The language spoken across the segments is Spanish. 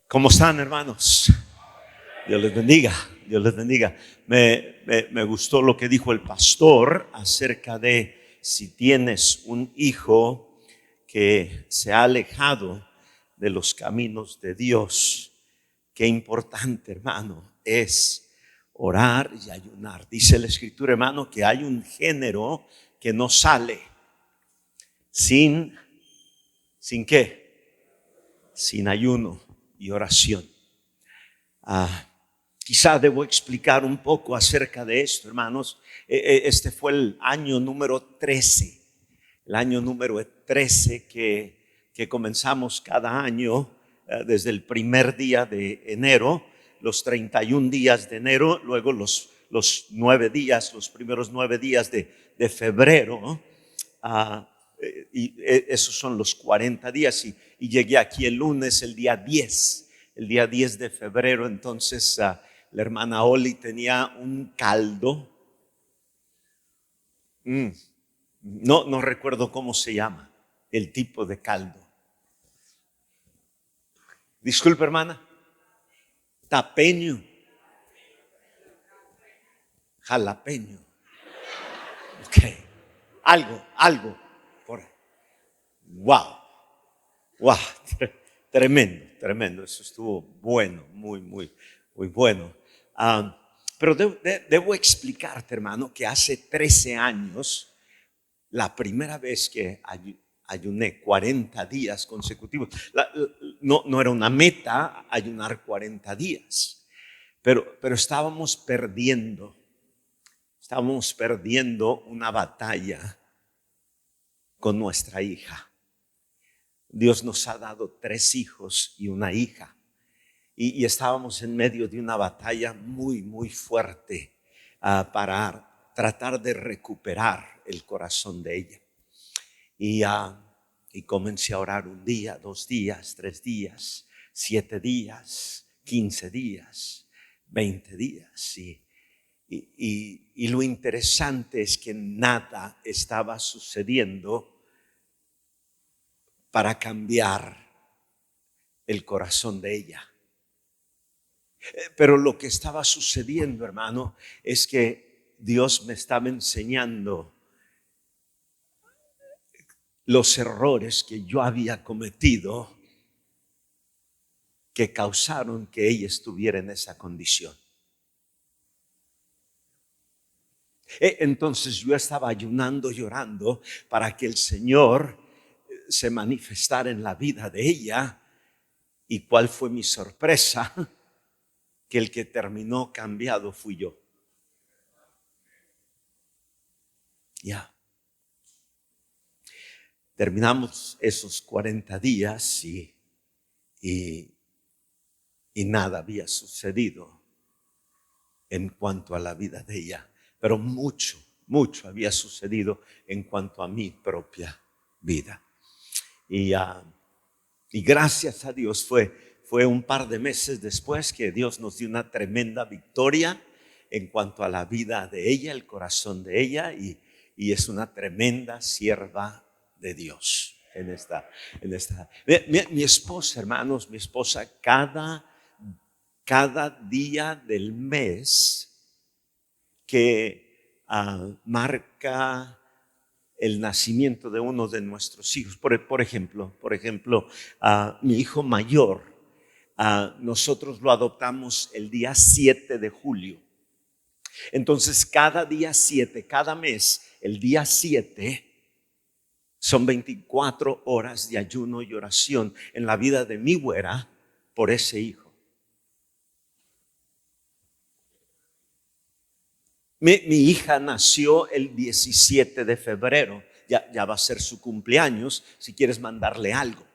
¿Cómo están, hermanos? Dios les bendiga, Dios les bendiga. Me gustó lo que dijo el pastor acerca de si tienes un hijo que se ha alejado de los caminos de Dios. Qué importante, hermano, es orar y ayunar. Dice la Escritura, hermano, que hay un género que no sale ¿sin qué? Sin ayuno y oración. Quizá debo explicar un poco acerca de esto, hermanos. Este fue el año número 13. El año número 13 que comenzamos cada año desde el primer día de enero, los 31 días de enero, luego los 9 días, los primeros 9 días de febrero. Y esos son los 40 días y llegué aquí el lunes, el día 10 de febrero. Entonces la hermana Oli tenía un caldo, no recuerdo cómo se llama el tipo de caldo. Disculpe, hermana. Tapeño, jalapeño, ok, algo por ahí. Wow, tremendo, eso estuvo bueno, muy bueno. Pero debo explicarte, hermano, que hace 13 años, la primera vez que ayuné 40 días consecutivos, no era una meta ayunar 40 días, pero estábamos perdiendo una batalla con nuestra hija. Dios nos ha dado 3 hijos y una hija. Y estábamos en medio de una batalla muy fuerte para tratar de recuperar el corazón de ella. Y comencé a orar 1 día, 2 días, 3 días, 7 días, 15 días, 20 días. Y lo interesante es que nada estaba sucediendo para cambiar el corazón de ella. Pero lo que estaba sucediendo, hermano, es que Dios me estaba enseñando los errores que yo había cometido que causaron que ella estuviera en esa condición. Entonces yo estaba ayunando y orando para que el Señor se manifestara en la vida de ella. ¿Y cuál fue mi sorpresa? Que el que terminó cambiado fui yo. Terminamos esos 40 días y nada había sucedido en cuanto a la vida de ella, pero mucho había sucedido en cuanto a mi propia vida. Y gracias a Dios fue un par de meses después que Dios nos dio una tremenda victoria en cuanto a la vida de ella, el corazón de ella, y es una tremenda sierva de Dios en esta. Mi esposa, hermanos, cada día del mes que marca el nacimiento de uno de nuestros hijos. Por ejemplo, mi hijo mayor, nosotros lo adoptamos el día 7 de julio. Entonces, cada día 7, cada mes, el día 7, son 24 horas de ayuno y oración en la vida de mi güera por ese hijo. Mi hija nació el 17 de febrero. Ya va a ser su cumpleaños, si quieres mandarle algo.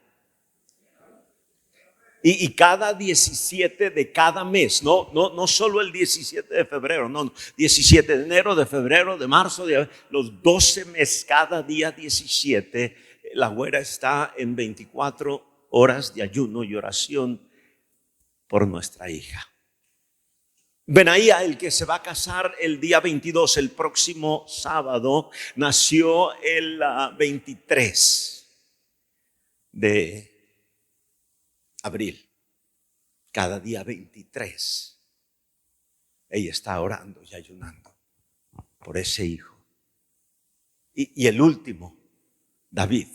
Y cada 17 de cada mes, no solo el 17 de febrero, 17 de enero, de febrero, de marzo, los 12 meses, cada día 17, la güera está en 24 horas de ayuno y oración por nuestra hija. Benaía, el que se va a casar el día 22, el próximo sábado, nació el 23 de abril. cada día 23, ella está orando y ayunando por ese hijo. Y el último, David,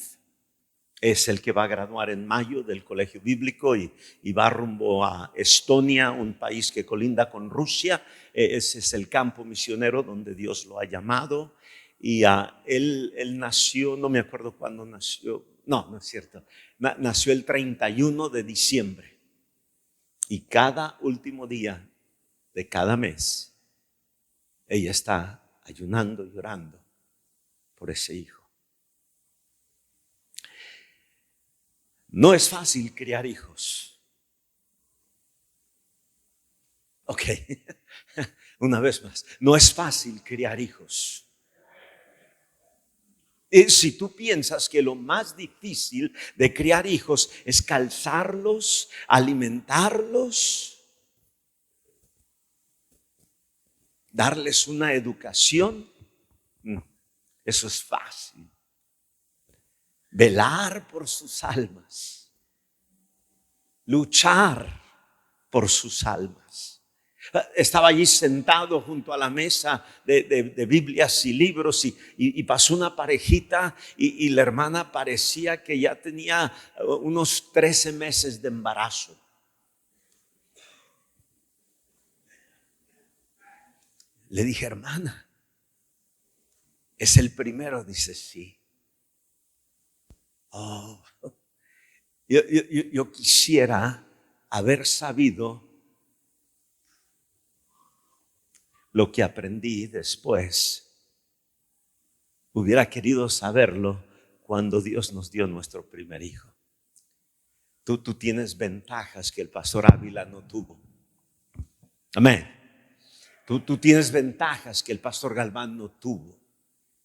es el que va a graduar en mayo del colegio bíblico y va rumbo a Estonia, un país que colinda con Rusia. Ese es el campo misionero donde Dios lo ha llamado. Y él nació, no me acuerdo cuándo nació, no es cierto, nació el 31 de diciembre. Y cada último día de cada mes, ella está ayunando y orando por ese hijo. No es fácil criar hijos. Ok, una vez más, no es fácil criar hijos. Si tú piensas que lo más difícil de criar hijos es calzarlos, alimentarlos, darles una educación, eso es fácil. Velar por sus almas, luchar por sus almas. Estaba allí sentado junto a la mesa de Biblias y libros y pasó una parejita y la hermana parecía que ya tenía unos 13 meses de embarazo. Le dije, hermana, ¿es el primero? Dice, sí. Oh, yo quisiera haber sabido lo que aprendí después. Hubiera querido saberlo cuando Dios nos dio nuestro primer hijo. Tú tienes ventajas que el pastor Ávila no tuvo. Amén. Tú tienes ventajas que el pastor Galván no tuvo.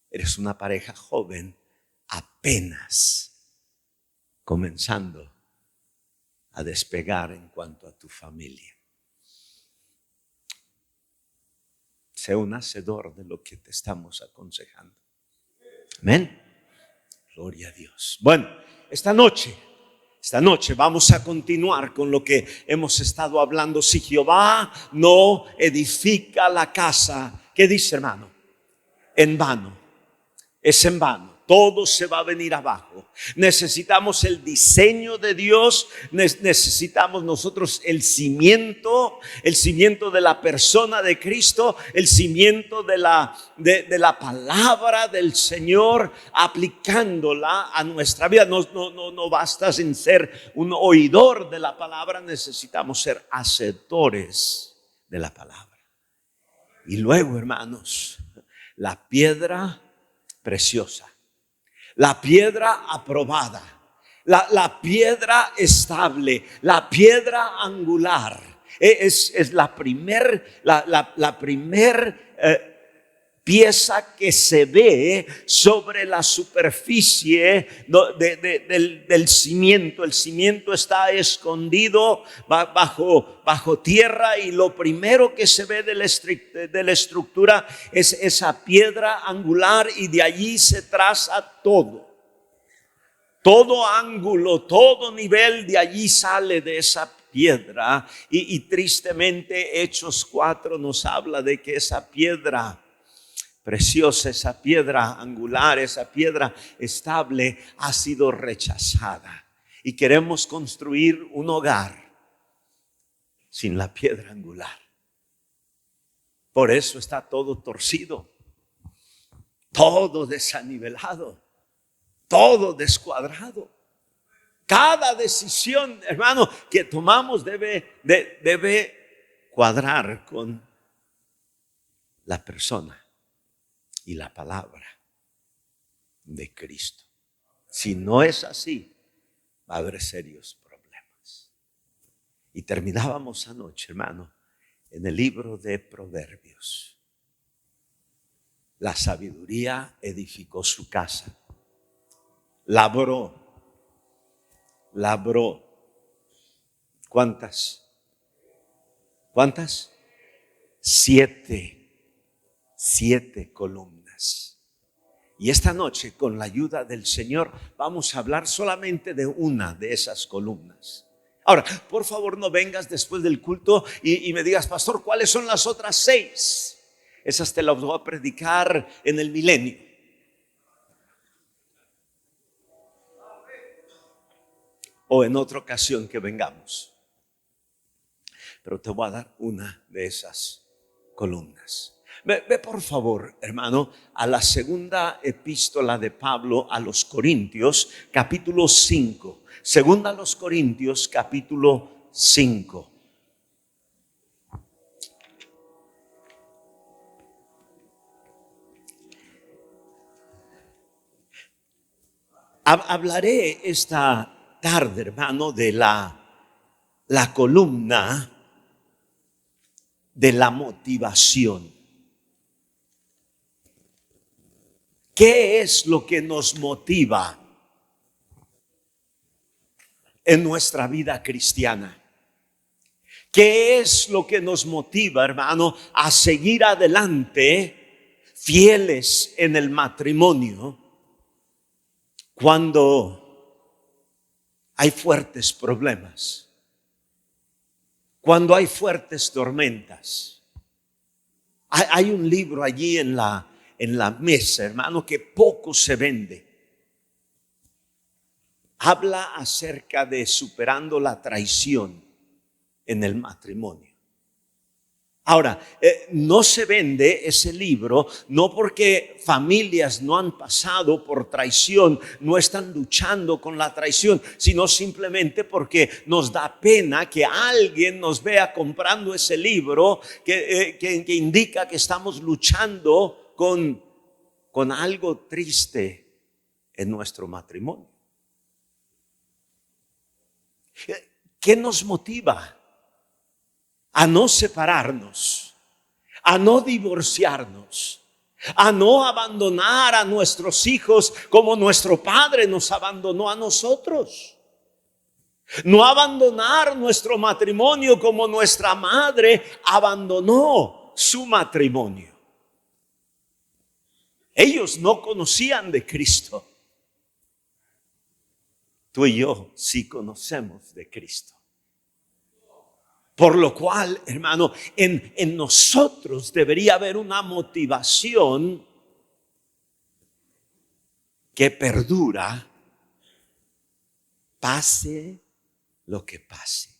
Eres una pareja joven, apenas comenzando a despegar en cuanto a tu familia. Sé un hacedor de lo que te estamos aconsejando. Amén. Gloria a Dios. Bueno, esta noche vamos a continuar con lo que hemos estado hablando. Si Jehová no edifica la casa, ¿qué dice, hermano? En vano. Es en vano. Todo se va a venir abajo. Necesitamos el diseño de Dios. Necesitamos nosotros el cimiento de la persona de Cristo, el cimiento de la palabra del Señor, aplicándola a nuestra vida. No basta sin ser un oidor de la palabra, necesitamos ser hacedores de la palabra. Y luego, hermanos, la piedra preciosa, la piedra aprobada, la piedra estable, la piedra angular, es la primer pieza que se ve sobre la superficie del cimiento. El cimiento está escondido bajo tierra y lo primero que se ve de la estructura es esa piedra angular y de allí se traza todo. Todo ángulo, todo nivel de allí sale de esa piedra y tristemente Hechos 4 nos habla de que esa piedra preciosa, esa piedra angular, esa piedra estable ha sido rechazada y queremos construir un hogar sin la piedra angular. Por eso está todo torcido, todo desanivelado, todo descuadrado. Cada decisión, hermano, que tomamos debe cuadrar con la persona y la palabra de Cristo. Si no es así, va a haber serios problemas. Y terminábamos anoche, hermano, en el libro de Proverbios. La sabiduría edificó su casa, labró. ¿Cuántas? 7 columnas. Y esta noche, con la ayuda del Señor, vamos a hablar solamente de una de esas columnas. Ahora, por favor, no vengas después del culto y me digas, pastor, ¿cuáles son las otras 6? Esas te las voy a predicar en el milenio. O en otra ocasión que vengamos. Pero te voy a dar una de esas columnas. Ve por favor, hermano, a la segunda epístola de Pablo a los Corintios, capítulo 5. Segunda a los Corintios, capítulo 5. Hablaré esta tarde, hermano, de la columna de la motivación. ¿Qué es lo que nos motiva en nuestra vida cristiana? ¿Qué es lo que nos motiva, hermano, a seguir adelante fieles en el matrimonio cuando hay fuertes problemas, cuando hay fuertes tormentas? Hay un libro allí en la mesa, hermano, que poco se vende. Habla acerca de superando la traición en el matrimonio. Ahora, no se vende ese libro no porque familias no han pasado por traición, no están luchando con la traición, sino simplemente porque nos da pena que alguien nos vea comprando ese libro que indica que estamos luchando con algo triste en nuestro matrimonio. ¿Qué nos motiva a no separarnos, a no divorciarnos, a no abandonar a nuestros hijos como nuestro padre nos abandonó a nosotros? No abandonar nuestro matrimonio como nuestra madre abandonó su matrimonio. Ellos no conocían de Cristo. Tú y yo sí conocemos de Cristo. Por lo cual, hermano, en nosotros debería haber una motivación que perdura, pase lo que pase.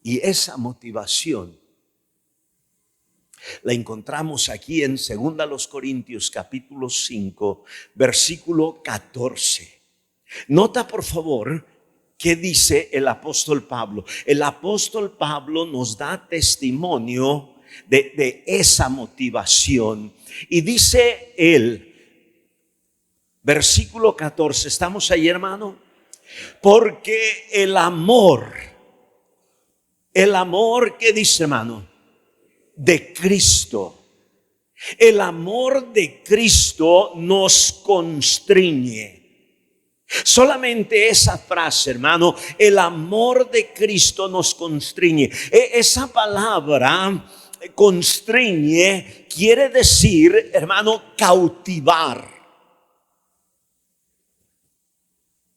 Y esa motivación la encontramos aquí en 2 Corintios capítulo 5, versículo 14. Nota por favor qué dice el apóstol Pablo. El apóstol Pablo nos da testimonio de esa motivación. Y dice él, versículo 14, ¿estamos ahí, hermano? Porque el amor, ¿qué dice, hermano? De Cristo. El amor de Cristo nos constriñe. Solamente esa frase, hermano, el amor de Cristo nos constriñe. Esa palabra constriñe quiere decir, hermano, cautivar.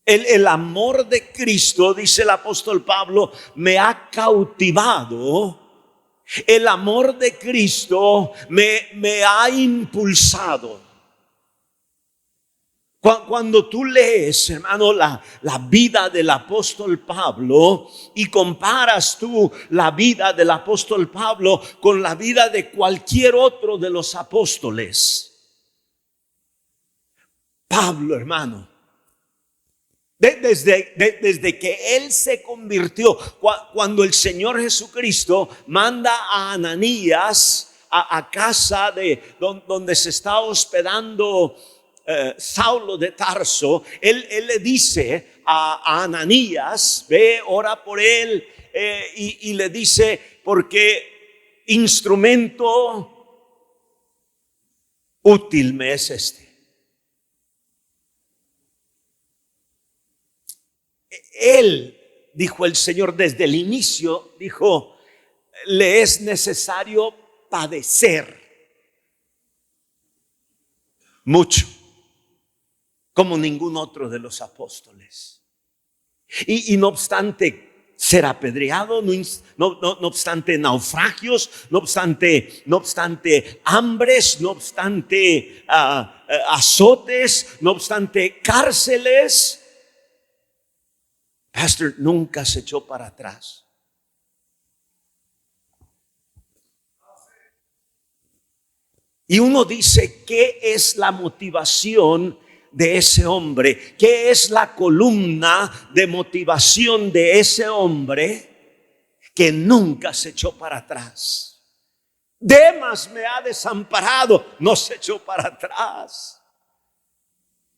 El amor de Cristo, dice el apóstol Pablo, me ha cautivado. El amor de Cristo me ha impulsado. Cuando tú lees, hermano, la vida del apóstol Pablo y comparas tú la vida del apóstol Pablo con la vida de cualquier otro de los apóstoles, Pablo, hermano, desde que él se convirtió, cuando el Señor Jesucristo manda a Ananías a casa de donde se está hospedando Saulo de Tarso, él le dice a Ananías, ve, ora por él, y le dice, porque instrumento útil me es este. Él, dijo el Señor desde el inicio, dijo, le es necesario padecer mucho, como ningún otro de los apóstoles. Y no obstante ser apedreado, no obstante naufragios, no obstante hambres, no obstante azotes, no obstante cárceles, Pastor nunca se echó para atrás. Y uno dice, ¿qué es la motivación de ese hombre? ¿Qué es la columna de motivación de ese hombre que nunca se echó para atrás? Demas me ha desamparado, no se echó para atrás.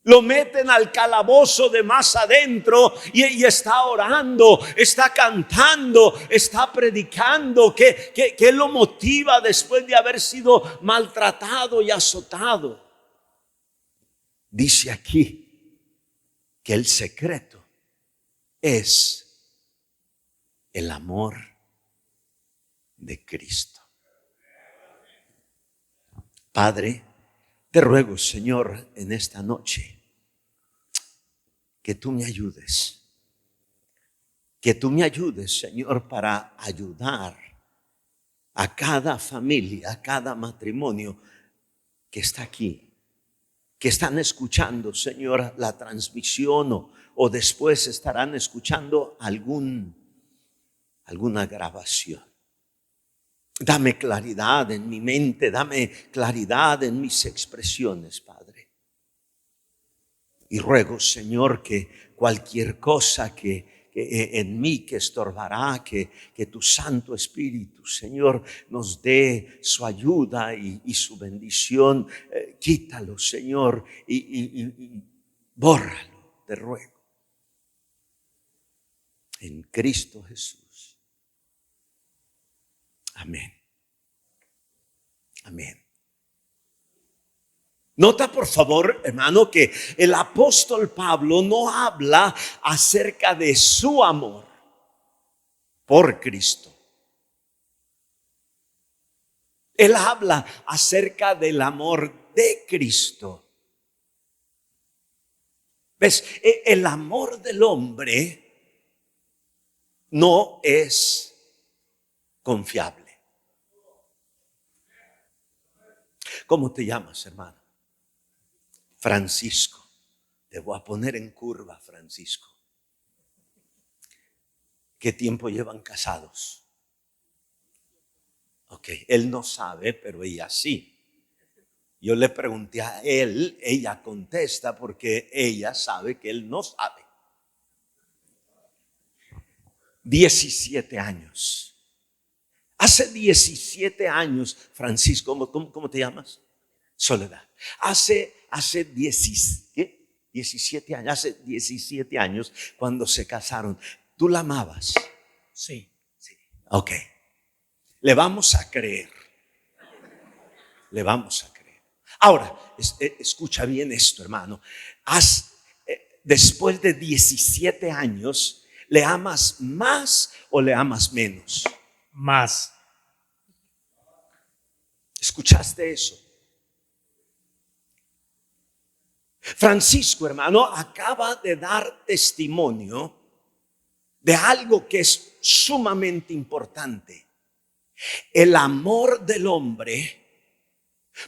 Lo meten al calabozo de más adentro y está orando, está cantando, está predicando. ¿Qué lo motiva después de haber sido maltratado y azotado? Dice aquí que el secreto es el amor de Cristo. Padre, te ruego, Señor, en esta noche, que tú me ayudes. Que tú me ayudes, Señor, para ayudar a cada familia, a cada matrimonio que está aquí, que están escuchando, Señor, la transmisión o después estarán escuchando alguna grabación. Dame claridad en mi mente, dame claridad en mis expresiones, Padre. Y ruego, Señor, que cualquier cosa que en mí que estorbará, que tu Santo Espíritu, Señor, nos dé su ayuda y su bendición. Quítalo, Señor, y bórralo, te ruego. En Cristo Jesús. Amén. Amén. Nota por favor, hermano, que el apóstol Pablo no habla acerca de su amor por Cristo. Él habla acerca del amor de Cristo. ¿Ves? El amor del hombre no es confiable. ¿Cómo te llamas, hermano? Francisco. Te voy a poner en curva, Francisco. ¿Qué tiempo llevan casados? Ok, él no sabe, pero ella sí. Yo le pregunté a él, ella contesta porque ella sabe que él no sabe. 17 años. Hace 17 años, Francisco, ¿cómo te llamas? Soledad. Hace 17 años, hace 17 años cuando se casaron, ¿tú la amabas? Sí. Ok. Le vamos a creer. Le vamos a creer. Ahora, escucha bien esto, hermano. Después de 17 años, ¿le amas más o le amas menos? Más. ¿Escuchaste eso? Francisco, hermano, acaba de dar testimonio de algo que es sumamente importante. El amor del hombre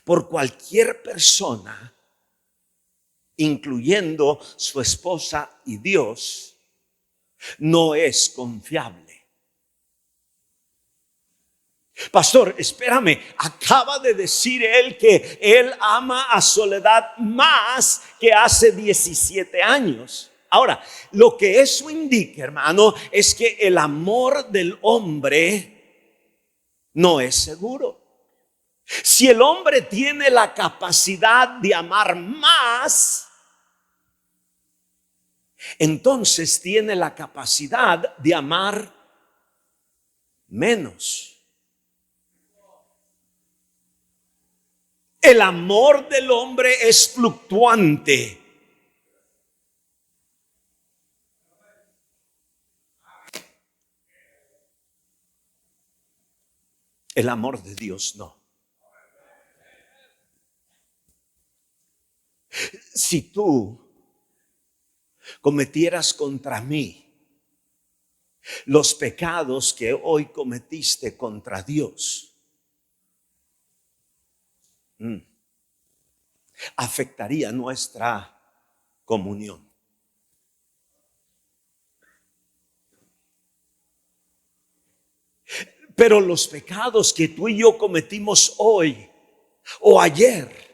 por cualquier persona, incluyendo su esposa y Dios, no es confiable. Pastor, espérame, acaba de decir él que él ama a Soledad más que hace 17 años. Ahora, lo que eso indica, hermano, es que el amor del hombre no es seguro. Si el hombre tiene la capacidad de amar más, entonces tiene la capacidad de amar menos. El amor del hombre es fluctuante. El amor de Dios no. Si tú cometieras contra mí los pecados que hoy cometiste contra Dios afectaría nuestra comunión. Pero los pecados que tú y yo cometimos hoy o ayer,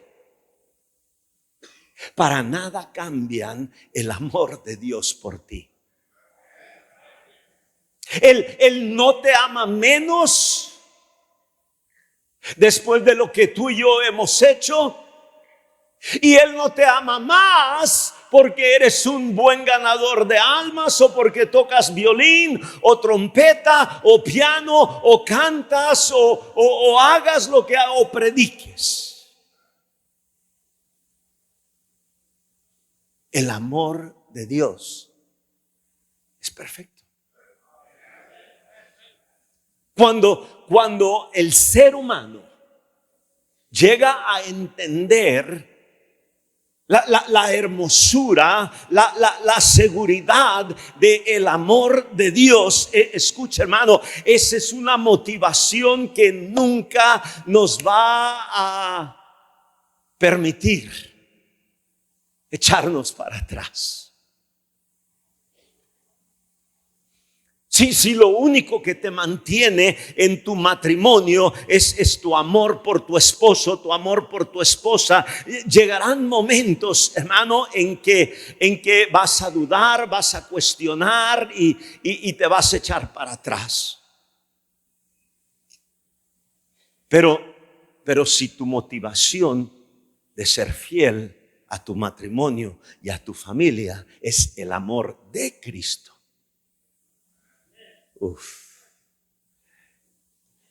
para nada cambian el amor de Dios por ti. Él no te ama menos después de lo que tú y yo hemos hecho. Y Él no te ama más porque eres un buen ganador de almas, o porque tocas violín o trompeta o piano o cantas o hagas lo que o prediques. El amor de Dios es perfecto. Cuando el ser humano llega a entender la hermosura, la seguridad del amor de Dios, escucha, hermano, esa es una motivación que nunca nos va a permitir echarnos para atrás. Si lo único que te mantiene en tu matrimonio es tu amor por tu esposo, tu amor por tu esposa, llegarán momentos, hermano, en que vas a dudar, vas a cuestionar y te vas a echar para atrás. Pero si tu motivación de ser fiel a tu matrimonio y a tu familia es el amor de Cristo,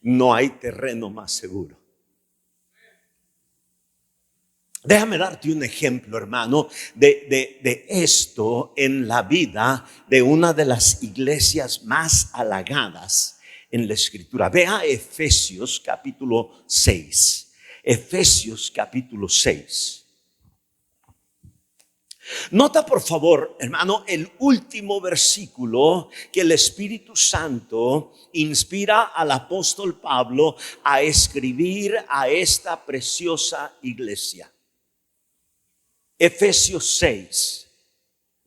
no hay terreno más seguro. Déjame darte un ejemplo, hermano, de esto en la vida de una de las iglesias más halagadas en la Escritura. Vea Efesios capítulo 6. Efesios capítulo 6. Nota por favor, hermano, el último versículo que el Espíritu Santo inspira al apóstol Pablo a escribir a esta preciosa iglesia. Efesios 6.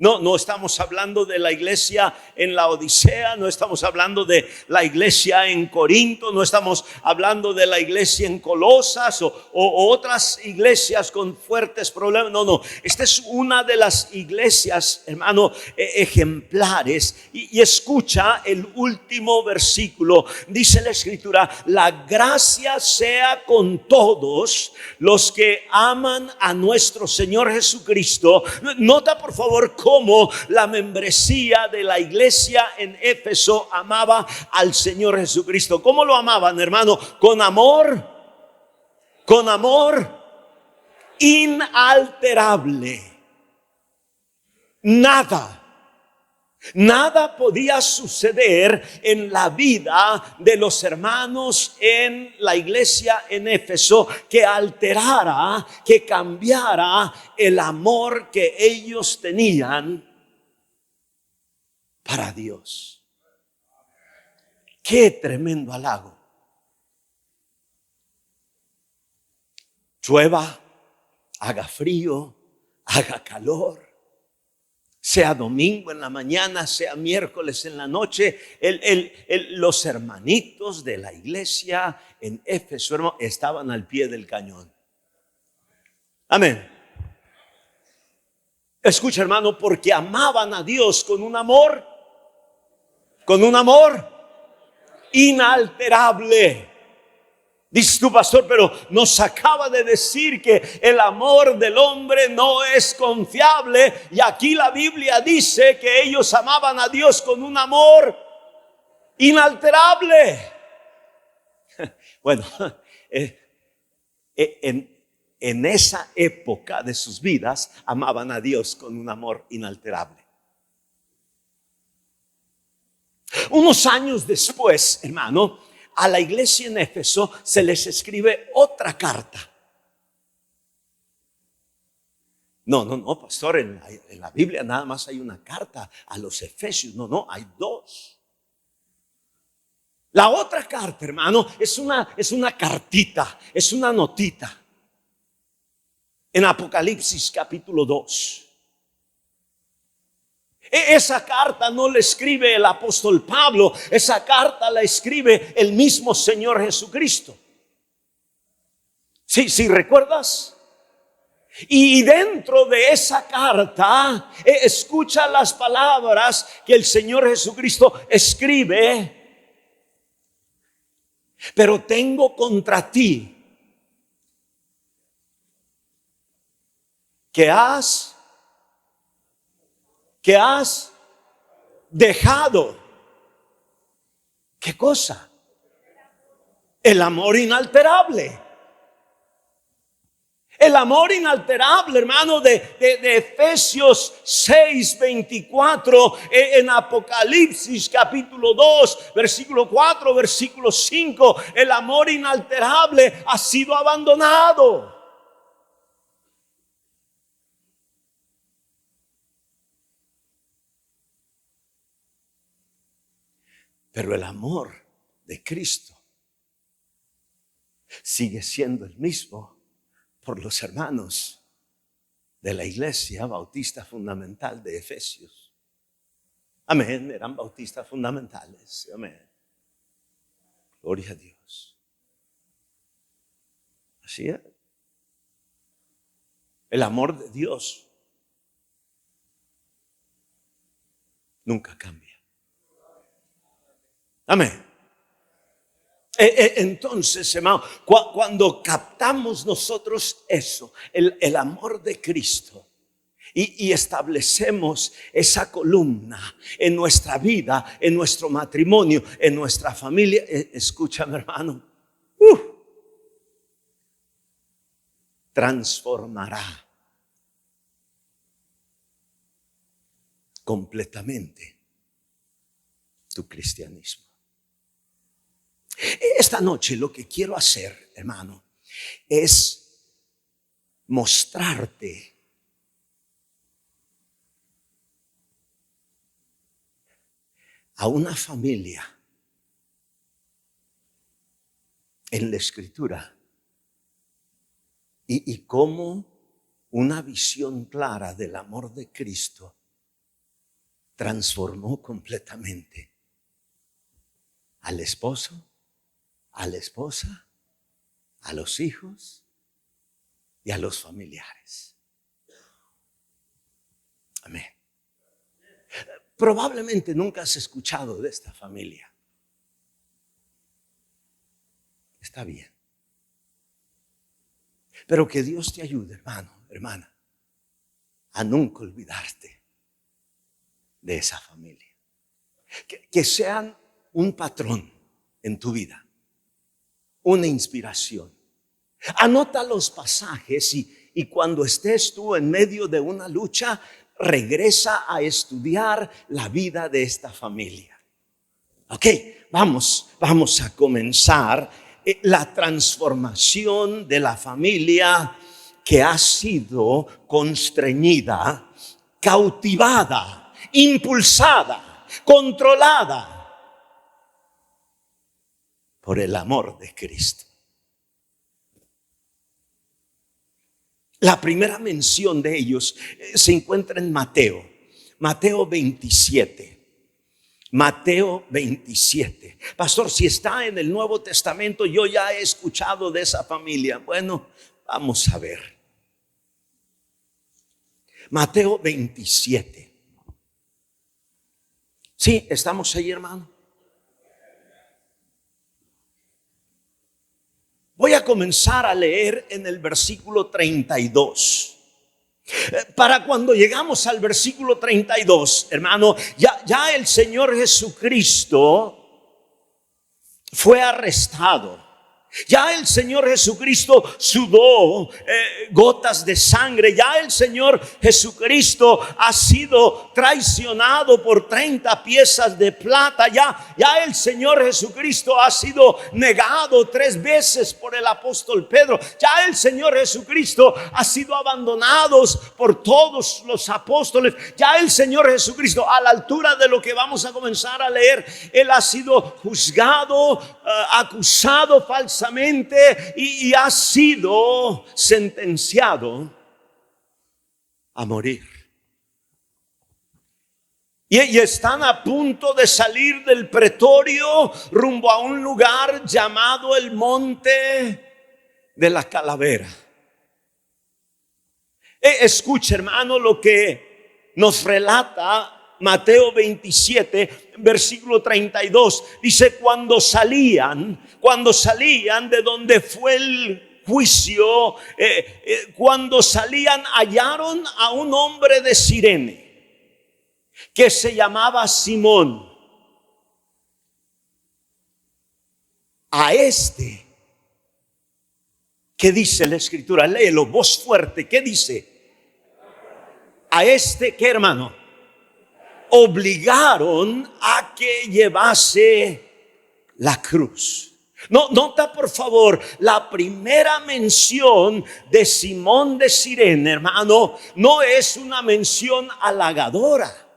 No estamos hablando de la iglesia en la Odisea, no estamos hablando de la iglesia en Corinto, no estamos hablando de la iglesia en Colosas o otras iglesias con fuertes problemas. No, esta es una de las iglesias, hermano, ejemplares. Y escucha el último versículo, dice la Escritura: la gracia sea con todos los que aman a nuestro Señor Jesucristo. Nota por favor cómo la membresía de la iglesia en Éfeso amaba al Señor Jesucristo. ¿Cómo lo amaban, hermano? Con amor inalterable. Nada podía suceder en la vida de los hermanos en la iglesia en Éfeso que alterara, que cambiara el amor que ellos tenían para Dios. Qué tremendo halago. Llueva, haga frío, haga calor, sea domingo en la mañana, sea miércoles en la noche, los hermanitos de la iglesia en Éfeso, hermano, estaban al pie del cañón. Amén. Escucha, hermano, porque amaban a Dios con un amor inalterable. Dices tú, pastor, pero nos acaba de decir que el amor del hombre no es confiable. Y aquí la Biblia dice que ellos amaban a Dios con un amor inalterable. Bueno, en esa época de sus vidas amaban a Dios con un amor inalterable. Unos años después, hermano, a la iglesia en Éfeso se les escribe otra carta. No, pastor, en la Biblia nada más hay una carta a los Efesios. No, hay dos. La otra carta, hermano, es una cartita, es una notita. En Apocalipsis capítulo 2. Esa carta no la escribe el apóstol Pablo, esa carta la escribe el mismo Señor Jesucristo. ¿Sí recuerdas? Y dentro de esa carta, escucha las palabras que el Señor Jesucristo escribe. Pero tengo contra ti que has dejado. ¿Qué cosa? El amor inalterable. El amor inalterable, hermano, de Efesios 6:24, en Apocalipsis capítulo 2, versículo 4, versículo 5. El amor inalterable ha sido abandonado. Pero el amor de Cristo sigue siendo el mismo por los hermanos de la Iglesia Bautista Fundamental de Efesios. Amén, eran bautistas fundamentales. Amén. Gloria a Dios. Así es. El amor de Dios nunca cambia. Amén. Entonces, hermano, cuando captamos nosotros eso, el amor de Cristo, y establecemos esa columna en nuestra vida, en nuestro matrimonio, en nuestra familia, escúchame, hermano, transformará completamente tu cristianismo. Esta noche lo que quiero hacer, hermano, es mostrarte a una familia en la Escritura y cómo una visión clara del amor de Cristo transformó completamente al esposo, a la esposa, a los hijos y a los familiares. Amén. Probablemente nunca has escuchado de esta familia. Está bien. Pero que Dios te ayude, hermano, hermana, a nunca olvidarte de esa familia. Que sean un patrón en tu vida, una inspiración. Anota los pasajes y cuando estés tú en medio de una lucha, regresa a estudiar la vida de esta familia. Ok, vamos a comenzar la transformación de la familia que ha sido constreñida, cautivada, impulsada, controlada por el amor de Cristo. La primera mención de ellos se encuentra en Mateo 27. Mateo 27. Pastor, si está en el Nuevo Testamento, yo ya he escuchado de esa familia. Bueno, vamos a ver. Mateo 27. Sí, estamos ahí, hermano. Voy a comenzar a leer en el versículo 32. Para cuando llegamos al versículo 32, hermano, ya el Señor Jesucristo fue arrestado. Ya el Señor Jesucristo sudó gotas de sangre. Ya el Señor Jesucristo ha sido traicionado por 30 piezas de plata. Ya el Señor Jesucristo ha sido negado 3 veces por el apóstol Pedro. Ya el Señor Jesucristo ha sido abandonado por todos los apóstoles. Ya el Señor Jesucristo, a la altura de lo que vamos a comenzar a leer, Él ha sido juzgado, acusado falsamente y ha sido sentenciado a morir. Y están a punto de salir del pretorio rumbo a un lugar llamado el Monte de la Calavera. Escucha, hermano, lo que nos relata Mateo 27, versículo 32. Dice: cuando salían de donde fue el juicio, cuando salían, hallaron a un hombre de Cirene que se llamaba Simón. A este, ¿qué dice la Escritura? Léelo, voz fuerte. ¿Qué dice? A este, ¿qué, hermano? Obligaron a que llevase la cruz. Nota por favor, la primera mención de Simón de Cirene, hermano, no es una mención halagadora.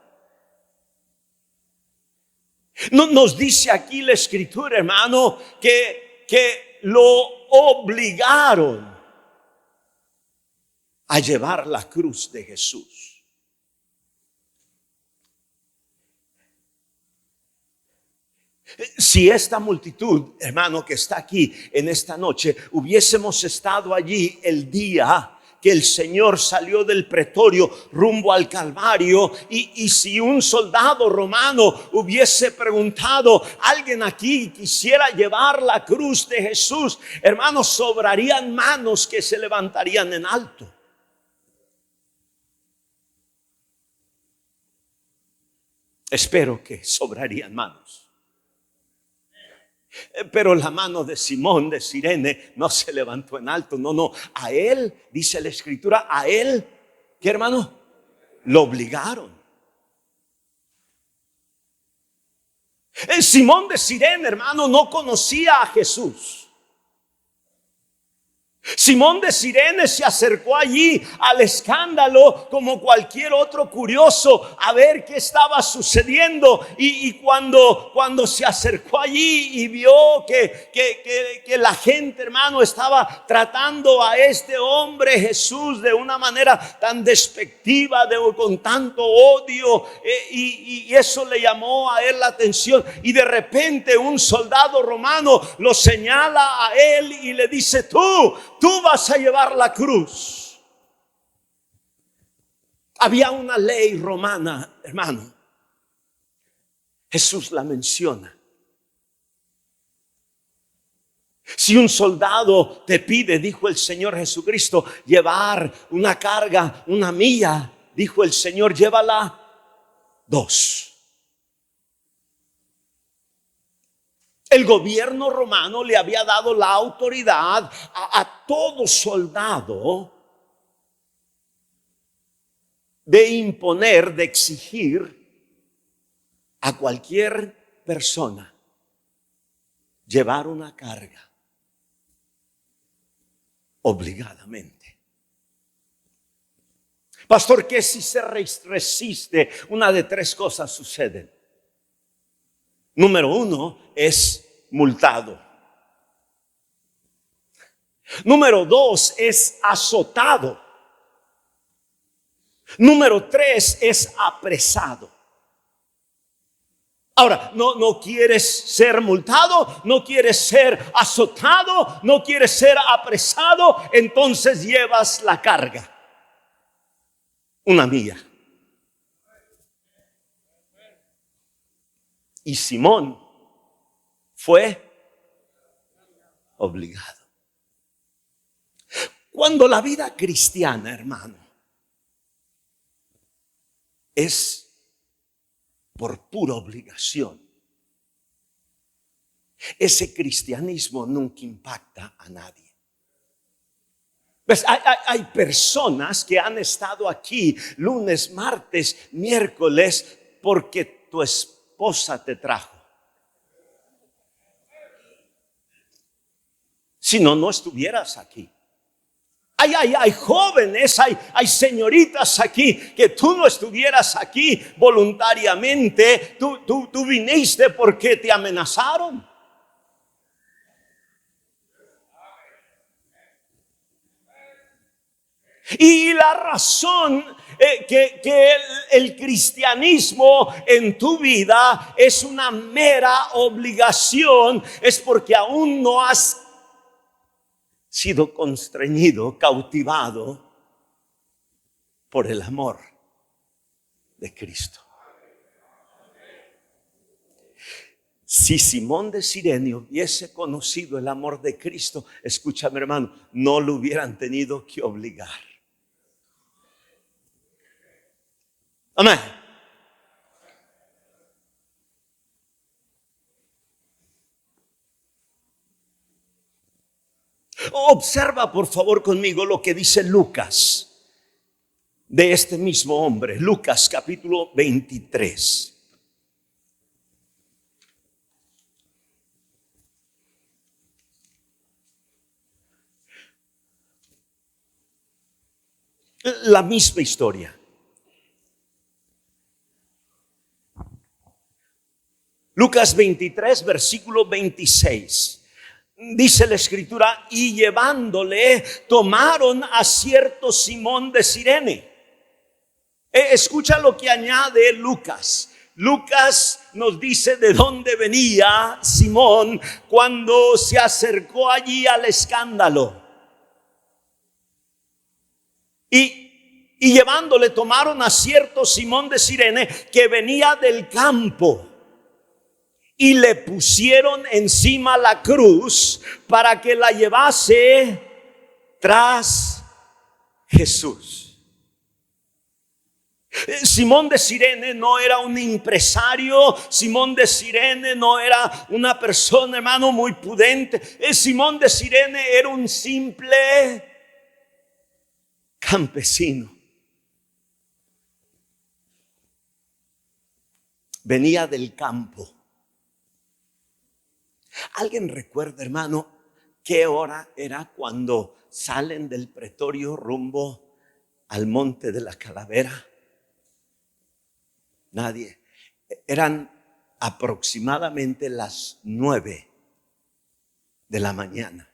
No nos dice aquí la Escritura, hermano, que lo obligaron a llevar la cruz de Jesús. Si esta multitud, hermano, que está aquí en esta noche, hubiésemos estado allí el día que el Señor salió del pretorio rumbo al Calvario, y si un soldado romano hubiese preguntado: ¿alguien aquí quisiera llevar la cruz de Jesús?, hermanos, sobrarían manos que se levantarían en alto. Espero que sobrarían manos. Pero la mano de Simón de Cirene no se levantó en alto. No, a él, dice la Escritura, a él, ¿qué, hermano? Lo obligaron. Simón de Cirene, hermano, no conocía a Jesús. Simón de Cirene se acercó allí al escándalo como cualquier otro curioso a ver qué estaba sucediendo, y cuando se acercó allí y vio que la gente, hermano, estaba tratando a este hombre Jesús de una manera tan despectiva, con tanto odio, y eso le llamó a él la atención, y de repente un soldado romano lo señala a él y le dice: tú vas a llevar la cruz. Había una ley romana, hermano. Jesús la menciona. Si un soldado te pide, dijo el Señor Jesucristo, llevar una carga, 1 milla, dijo el Señor, llévala 2. El gobierno romano le había dado la autoridad a todo soldado de imponer, de exigir a cualquier persona llevar una carga obligadamente. Pastor, ¿qué si se resiste? Una de 3 cosas suceden. Número 1, es multado. Número 2, es azotado. Número 3, es apresado. Ahora, no quieres ser multado, no quieres ser azotado, no quieres ser apresado, entonces llevas la carga. 1 milla. Y Simón fue obligado. Cuando la vida cristiana, hermano, es por pura obligación, Ese cristianismo nunca impacta a nadie. ¿Ves? Hay personas que han estado aquí lunes, martes, miércoles porque tu esposa te trajo. Si no, no estuvieras aquí. Hay jóvenes, hay señoritas aquí que tú no estuvieras aquí voluntariamente. Tú viniste porque te amenazaron. Y la razón que el cristianismo en tu vida es una mera obligación es porque aún no has sido constreñido, cautivado por el amor de Cristo. Si Simón de Cirene hubiese conocido el amor de Cristo, escúchame hermano, no lo hubieran tenido que obligar. Amén. Observa por favor conmigo lo que dice Lucas de este mismo hombre. Lucas capítulo 23. La misma historia. Lucas 23, versículo 26. Dice la escritura, y llevándole, tomaron a cierto Simón de Cirene. Escucha lo que añade Lucas. Lucas nos dice de dónde venía Simón cuando se acercó allí al escándalo. Y llevándole, tomaron a cierto Simón de Cirene que venía del campo. Y le pusieron encima la cruz para que la llevase tras Jesús. Simón de Cirene no era un empresario. Simón de Cirene no era una persona, hermano, muy pudente. Simón de Cirene era un simple campesino. Venía del campo. ¿Alguien recuerda, hermano, qué hora era cuando salen del pretorio rumbo al monte de la Calavera? Nadie. Eran aproximadamente las 9 de la mañana.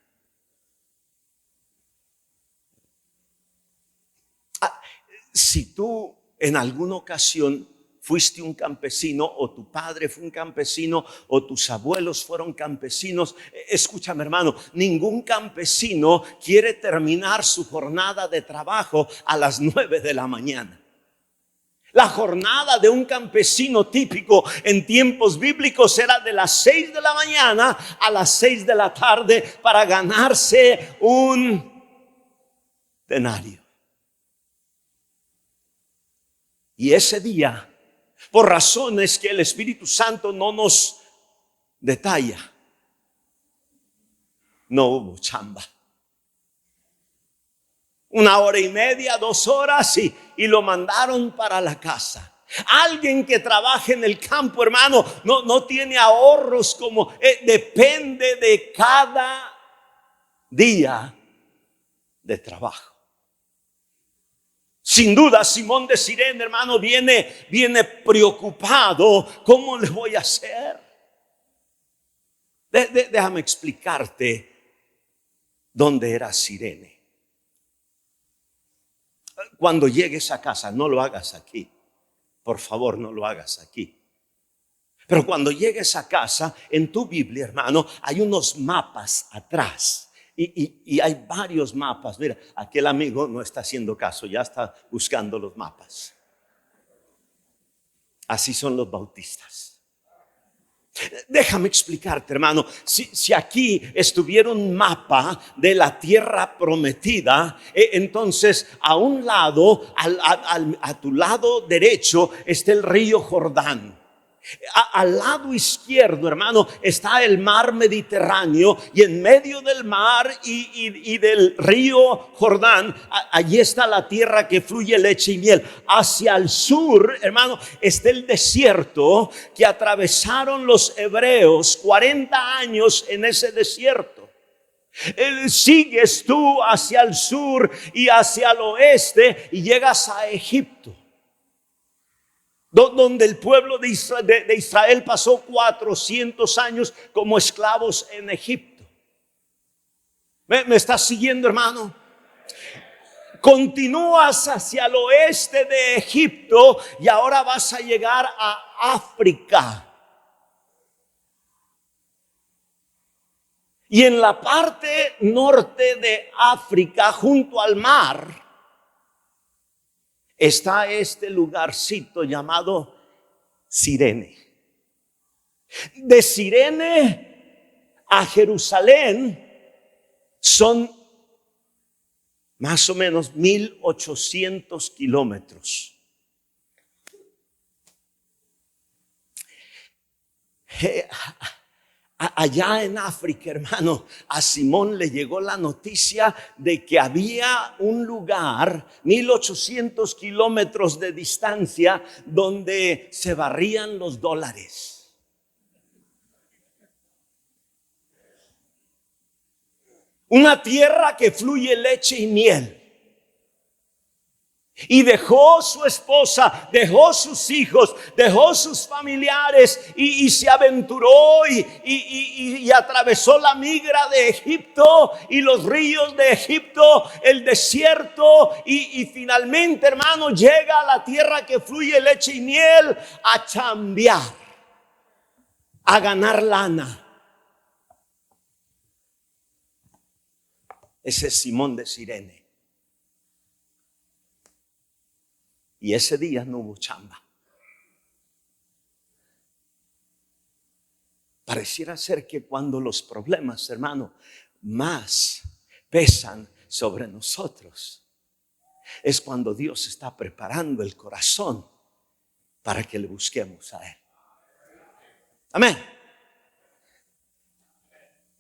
Si tú en alguna ocasión fuiste un campesino, o tu padre fue un campesino, o tus abuelos fueron campesinos, escúchame hermano, ningún campesino quiere terminar su jornada de trabajo a las 9 de la mañana. La jornada de un campesino típico en tiempos bíblicos era de las 6 de la mañana a las 6 de la tarde para ganarse un denario. Y ese día, por razones que el Espíritu Santo no nos detalla, no hubo chamba. 1 hora y media, 2 horas y lo mandaron para la casa. Alguien que trabaja en el campo, hermano, no tiene ahorros como depende de cada día de trabajo. Sin duda, Simón de Cirene, hermano, viene preocupado. ¿Cómo le voy a hacer? Déjame explicarte dónde era Cirene. Cuando llegues a casa, no lo hagas aquí. Por favor, no lo hagas aquí. Pero cuando llegues a casa, en tu Biblia, hermano, hay unos mapas atrás. Y hay varios mapas. Mira, aquel amigo no está haciendo caso, ya está buscando los mapas. Así son los bautistas. Déjame explicarte, hermano. Si aquí estuviera un mapa de la tierra prometida, entonces a un lado, a tu lado derecho, está el río Jordán. Al lado izquierdo, hermano, está el mar Mediterráneo, y en medio del mar y del río Jordán, allí está la tierra que fluye leche y miel. Hacia el sur, hermano, está el desierto que atravesaron los hebreos 40 años en ese desierto. Sigues tú hacia el sur y hacia el oeste y llegas a Egipto, donde el pueblo de Israel pasó 400 años como esclavos en Egipto. ¿Me estás siguiendo, hermano? Continúas hacia el oeste de Egipto y ahora vas a llegar a África. Y en la parte norte de África, junto al mar, está este lugarcito llamado Cirene. De Cirene a Jerusalén son más o menos 1800 kilómetros. Allá en África, hermano, a Simón le llegó la noticia de que había un lugar, 1800 kilómetros de distancia, donde se barrían los dólares. Una tierra que fluye leche y miel. Y dejó su esposa, dejó sus hijos, dejó sus familiares y se aventuró y atravesó la migra de Egipto y los ríos de Egipto, el desierto y finalmente, hermano, llega a la tierra que fluye leche y miel a chambear, a ganar lana. Ese es Simón de Cirene. Y ese día no hubo chamba. Pareciera ser que cuando los problemas, hermano, más pesan sobre nosotros, es cuando Dios está preparando el corazón para que le busquemos a Él. Amén.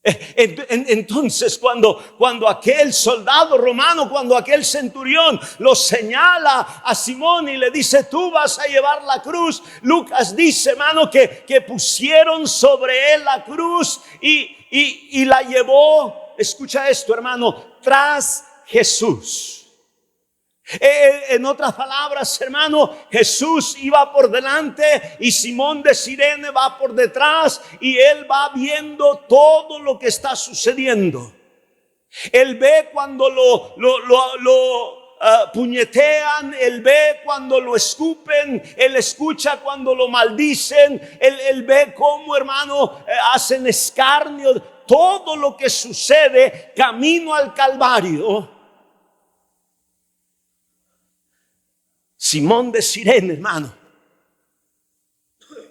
Entonces cuando aquel soldado romano, cuando aquel centurión lo señala a Simón y le dice: tú vas a llevar la cruz, Lucas dice, hermano, que pusieron sobre él la cruz y la llevó, escucha esto, hermano, tras Jesús. En otras palabras, hermano, Jesús iba por delante y Simón de Cirene va por detrás, y él va viendo todo lo que está sucediendo. Él ve cuando lo puñetean, él ve cuando lo escupen, él escucha cuando lo maldicen, él ve cómo, hermano, hacen escarnio, todo lo que sucede camino al Calvario. Simón de Cirene, hermano,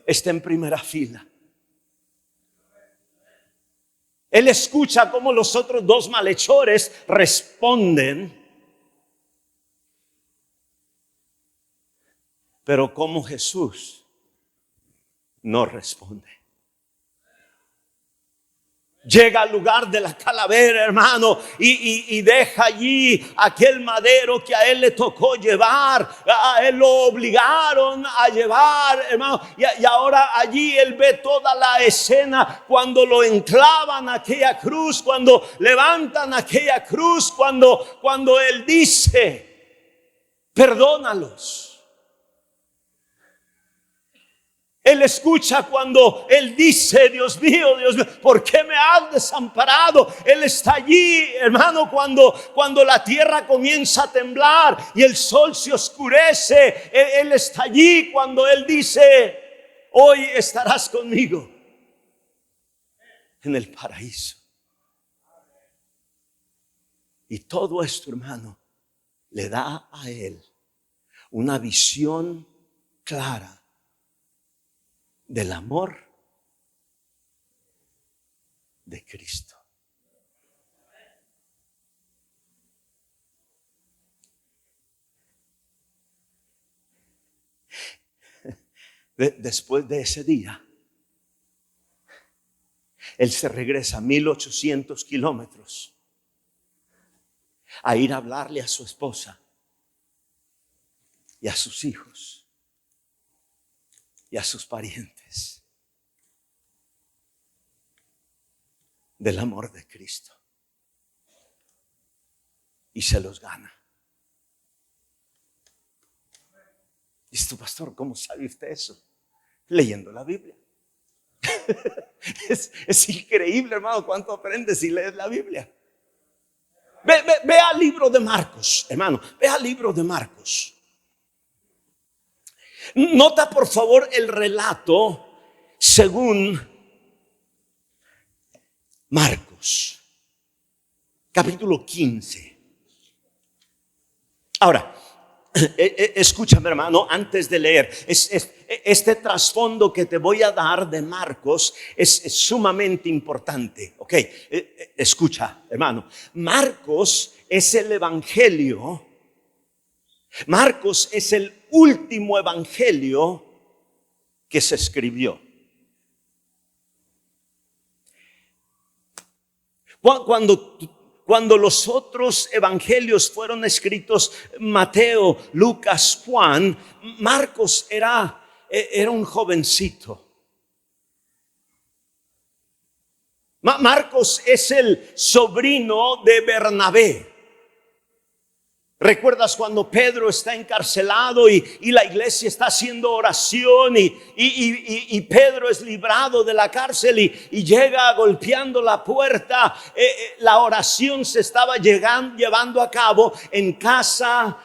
está en primera fila. Él escucha cómo los otros dos malhechores responden, pero cómo Jesús no responde. Llega al lugar de la calavera, hermano, y deja allí aquel madero que a él le tocó llevar. A él lo obligaron a llevar, hermano, y ahora allí él ve toda la escena cuando lo enclavan a aquella cruz, cuando levantan aquella cruz, cuando él dice: perdónalos. Él escucha cuando él dice: Dios mío, ¿por qué me has desamparado? Él está allí, hermano, cuando la tierra comienza a temblar y el sol se oscurece. Él está allí cuando él dice: hoy estarás conmigo en el paraíso. Y todo esto, hermano, le da a él una visión clara del amor de Cristo. después de ese día, él se regresa 1800 kilómetros a ir a hablarle a su esposa y a sus hijos y a sus parientes del amor de Cristo. Y se los gana. Dice tu pastor, ¿cómo sabe usted eso? Leyendo la Biblia. Es increíble, hermano, cuánto aprendes si lees la Biblia. Ve al libro de Marcos, hermano. Ve al libro de Marcos. Nota por favor el relato según Marcos, capítulo 15. Ahora, escúchame, hermano, antes de leer, este trasfondo que te voy a dar de Marcos es sumamente importante. Ok, escucha, hermano. Marcos es el evangelio. Marcos es el último evangelio que se escribió. Cuando los otros evangelios fueron escritos, Mateo, Lucas, Juan, Marcos era un jovencito. Marcos es el sobrino de Bernabé. ¿Recuerdas cuando Pedro está encarcelado y la iglesia está haciendo oración y Pedro es librado de la cárcel y llega golpeando la puerta? La oración se estaba llevando a cabo en casa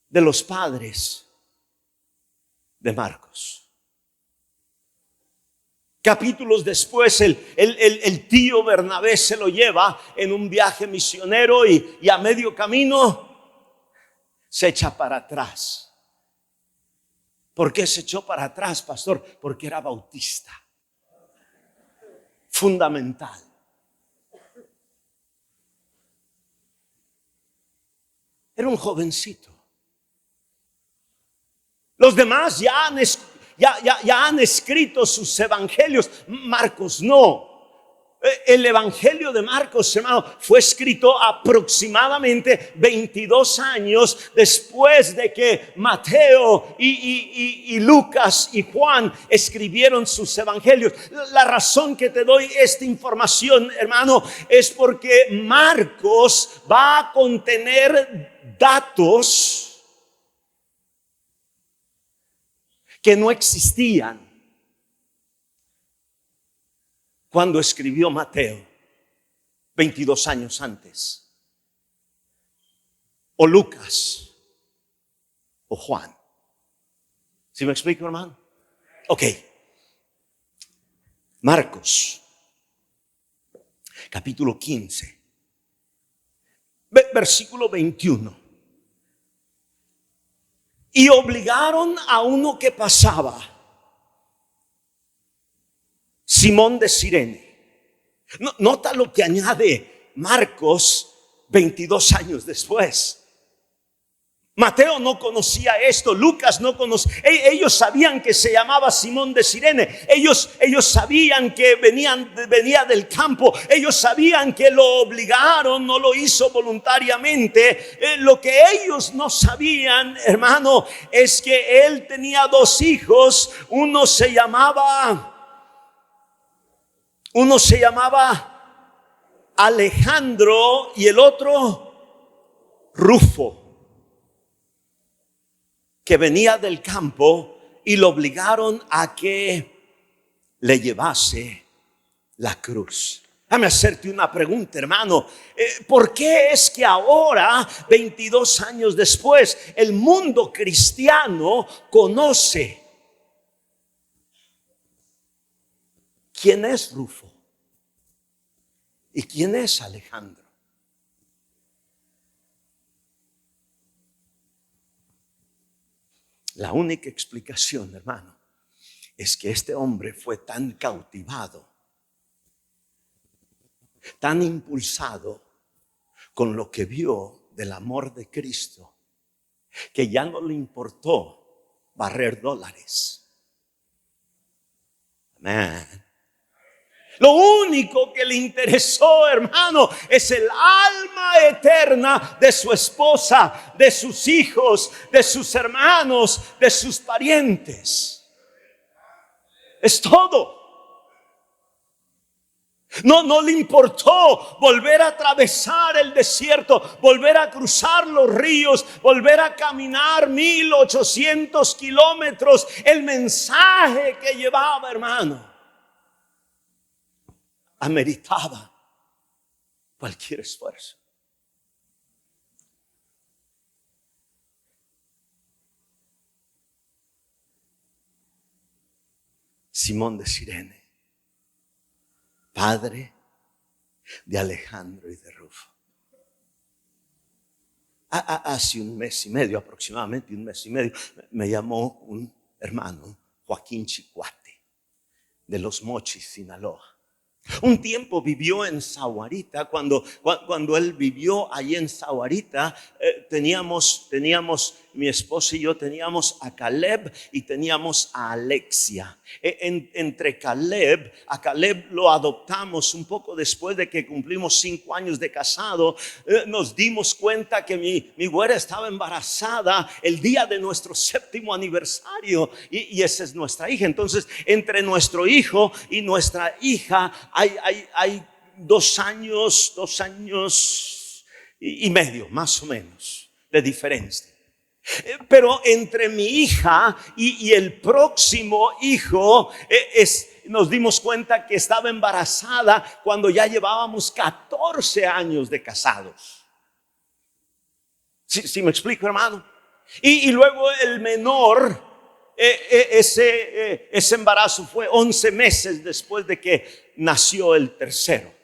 de los padres de Marcos. Capítulos después el tío Bernabé se lo lleva en un viaje misionero y a medio camino se echa para atrás. ¿Por qué se echó para atrás, pastor? Porque era bautista. Fundamental. Era un jovencito. Los demás ya han escrito sus evangelios. Marcos no. El evangelio de Marcos, hermano, fue escrito aproximadamente 22 años después de que Mateo y Lucas y Juan escribieron sus evangelios. La razón que te doy esta información, hermano, es porque Marcos va a contener datos que no existían cuando escribió Mateo 22 años antes, o Lucas o Juan. ¿Sí me explico, hermano? Ok. Marcos capítulo 15 versículo 21. Y obligaron a uno que pasaba, Simón de Cirene. Nota lo que añade Marcos 22 años después. Mateo no conocía esto, Lucas no conocía. Ellos sabían que se llamaba Simón de Cirene. Ellos sabían que venía del campo. Ellos sabían que lo obligaron, no lo hizo voluntariamente. Lo que ellos no sabían, hermano, es que él tenía dos hijos. Uno se llamaba Alejandro y el otro Rufo, que venía del campo y lo obligaron a que le llevase la cruz. Déjame hacerte una pregunta, hermano. ¿Por qué es que ahora, 22 años después, el mundo cristiano conoce quién es Rufo y quién es Alejandro? La única explicación, hermano, es que este hombre fue tan cautivado, tan impulsado con lo que vio del amor de Cristo, que ya no le importó barrer dólares. Amén. Lo único que le interesó, hermano, es el alma eterna de su esposa, de sus hijos, de sus hermanos, de sus parientes. Es todo. No le importó volver a atravesar el desierto, volver a cruzar los ríos, volver a caminar 1800 kilómetros. El mensaje que llevaba, hermano, ameritaba cualquier esfuerzo. Simón de Cirene, padre de Alejandro y de Rufo. Hace un mes y medio, aproximadamente un mes y medio, me llamó un hermano, Joaquín Chicuate, de Los Mochis, Sinaloa. Un tiempo vivió en Sahuarita. Cuando él vivió allí en Sahuarita, teníamos, mi esposa y yo teníamos a Caleb y teníamos a Alexia. Entre a Caleb lo adoptamos un poco después de que cumplimos 5 años de casado. Nos dimos cuenta que mi güera estaba embarazada el día de nuestro 7º aniversario y esa es nuestra hija. Entonces, entre nuestro hijo y nuestra hija hay 2 años y medio, más o menos, de diferencia. Pero entre mi hija y el próximo hijo nos dimos cuenta que estaba embarazada cuando ya llevábamos 14 años de casados. ¿Sí me explico, hermano? Y luego el menor, ese embarazo fue 11 meses después de que nació el tercero.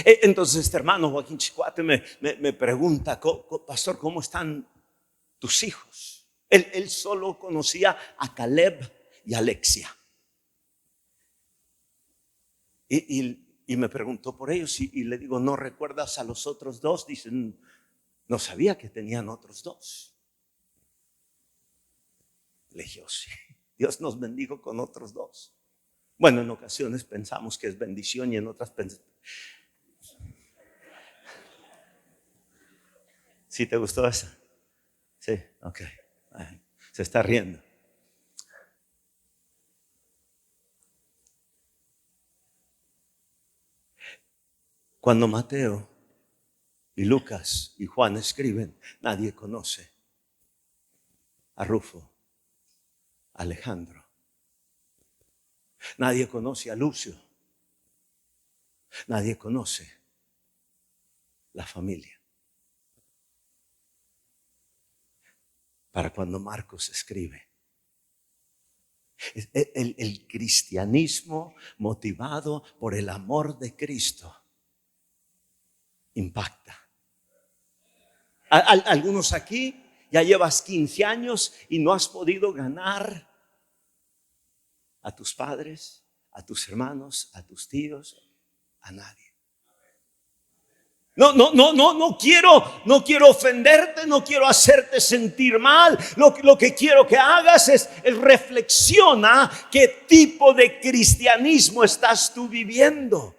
Entonces este hermano Joaquín Chicuate me pregunta: pastor, ¿cómo están tus hijos? Él solo conocía a Caleb y Alexia. Y me preguntó por ellos y le digo: ¿no recuerdas a los otros 2? Dicen: no sabía que tenían otros 2. Le dije: oh, sí, Dios nos bendijo con otros 2. Bueno, en ocasiones pensamos que es bendición y en otras pensamos. ¿Sí te gustó esa? Sí, ok. Se está riendo. Cuando Mateo y Lucas y Juan escriben, nadie conoce a Rufo, a Alejandro. Nadie conoce a Lucio. Nadie conoce la familia. Para cuando Marcos escribe, el cristianismo motivado por el amor de Cristo impacta. Algunos aquí ya llevas 15 años y no has podido ganar a tus padres, a tus hermanos, a tus tíos, a nadie. No quiero ofenderte, no quiero hacerte sentir mal. Lo que quiero que hagas es reflexiona qué tipo de cristianismo estás tú viviendo.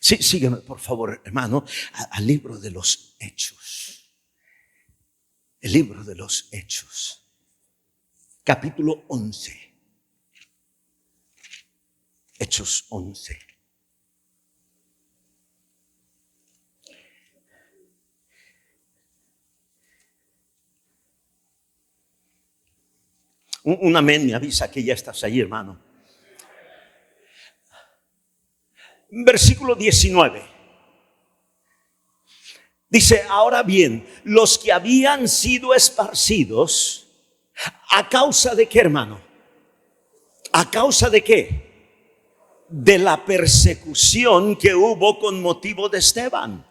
Sí, sígueme por favor, hermano, al libro de los Hechos. El libro de los Hechos, capítulo 11. Hechos 11. Un amén me avisa que ya estás ahí, hermano. Versículo 19. Dice: ahora bien, los que habían sido esparcidos, ¿a causa de qué, hermano? ¿A causa de qué? De la persecución que hubo con motivo de Esteban.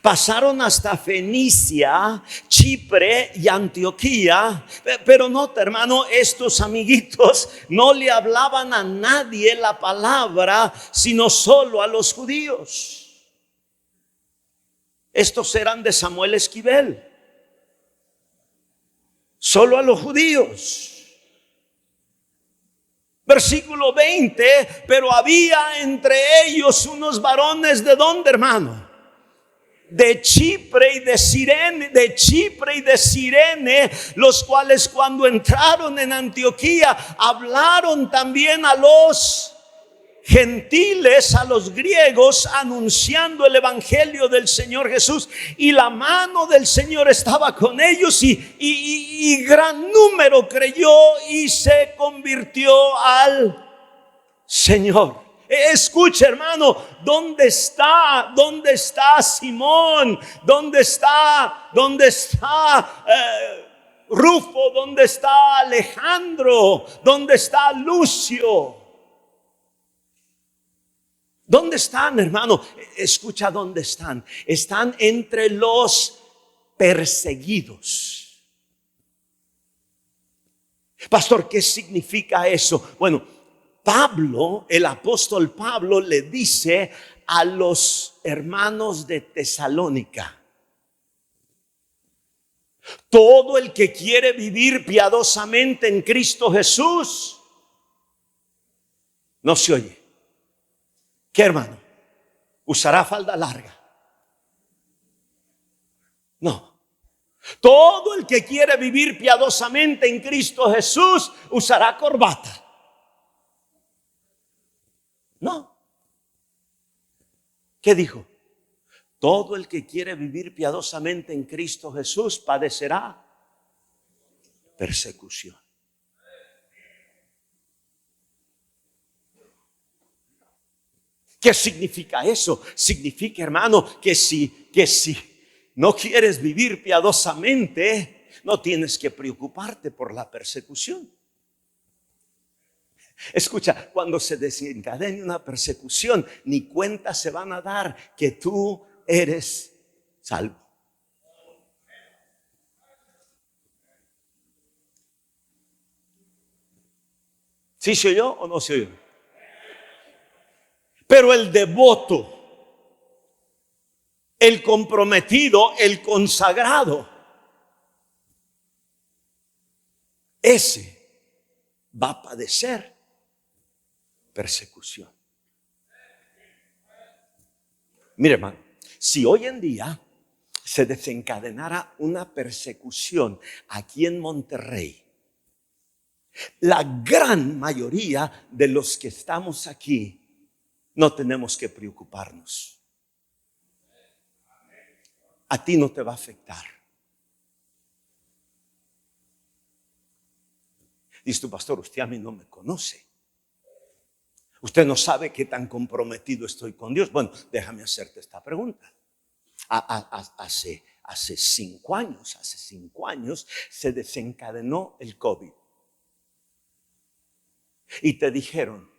Pasaron hasta Fenicia, Chipre y Antioquía. Pero nota, hermano, estos amiguitos no le hablaban a nadie la palabra, sino solo a los judíos. Estos eran de Samuel Esquivel. Solo a los judíos. Versículo 20, pero había entre ellos unos varones, ¿de dónde, hermano? De Chipre y de Cirene, los cuales cuando entraron en Antioquía hablaron también a los gentiles, a los griegos, anunciando el evangelio del Señor Jesús. Y la mano del Señor estaba con ellos, y gran número creyó y se convirtió al Señor. Escucha, hermano, ¿dónde está Simón? ¿Dónde está Rufo? ¿Dónde está Alejandro? ¿Dónde está Lucio? ¿Dónde están, hermano? Escucha, ¿dónde están? Están entre los perseguidos. Pastor, ¿qué significa eso? Bueno, Pablo, el apóstol Pablo, le dice a los hermanos de Tesalónica: todo el que quiere vivir piadosamente en Cristo Jesús, no se oye. ¿Qué, hermano? ¿Usará falda larga? No. Todo el que quiere vivir piadosamente en Cristo Jesús usará corbata. No. ¿Qué dijo? Todo el que quiere vivir piadosamente en Cristo Jesús padecerá persecución. ¿Qué significa eso? Significa, hermano, que si no quieres vivir piadosamente, no tienes que preocuparte por la persecución. Escucha, cuando se desencadene una persecución, ni cuenta se van a dar que tú eres salvo. ¿Sí se oyó o no se oyó? Pero el devoto, el comprometido, el consagrado, ese va a padecer persecución. Mire, hermano, si hoy en día se desencadenara una persecución aquí en Monterrey, la gran mayoría de los que estamos aquí no tenemos que preocuparnos. A ti no te va a afectar. Dice tu pastor, usted a mí no me conoce. Usted no sabe qué tan comprometido estoy con Dios. Bueno, déjame hacerte esta pregunta. Hace 5 años se desencadenó el COVID. Y te dijeron: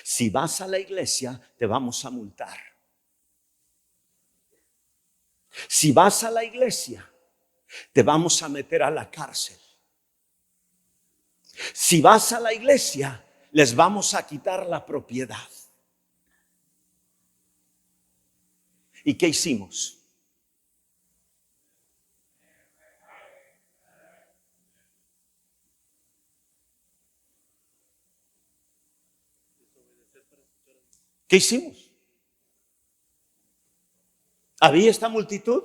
si vas a la iglesia, te vamos a multar. Si vas a la iglesia, te vamos a meter a la cárcel. Si vas a la iglesia, les vamos a quitar la propiedad. ¿Y qué hicimos? ¿Qué hicimos? ¿Había esta multitud?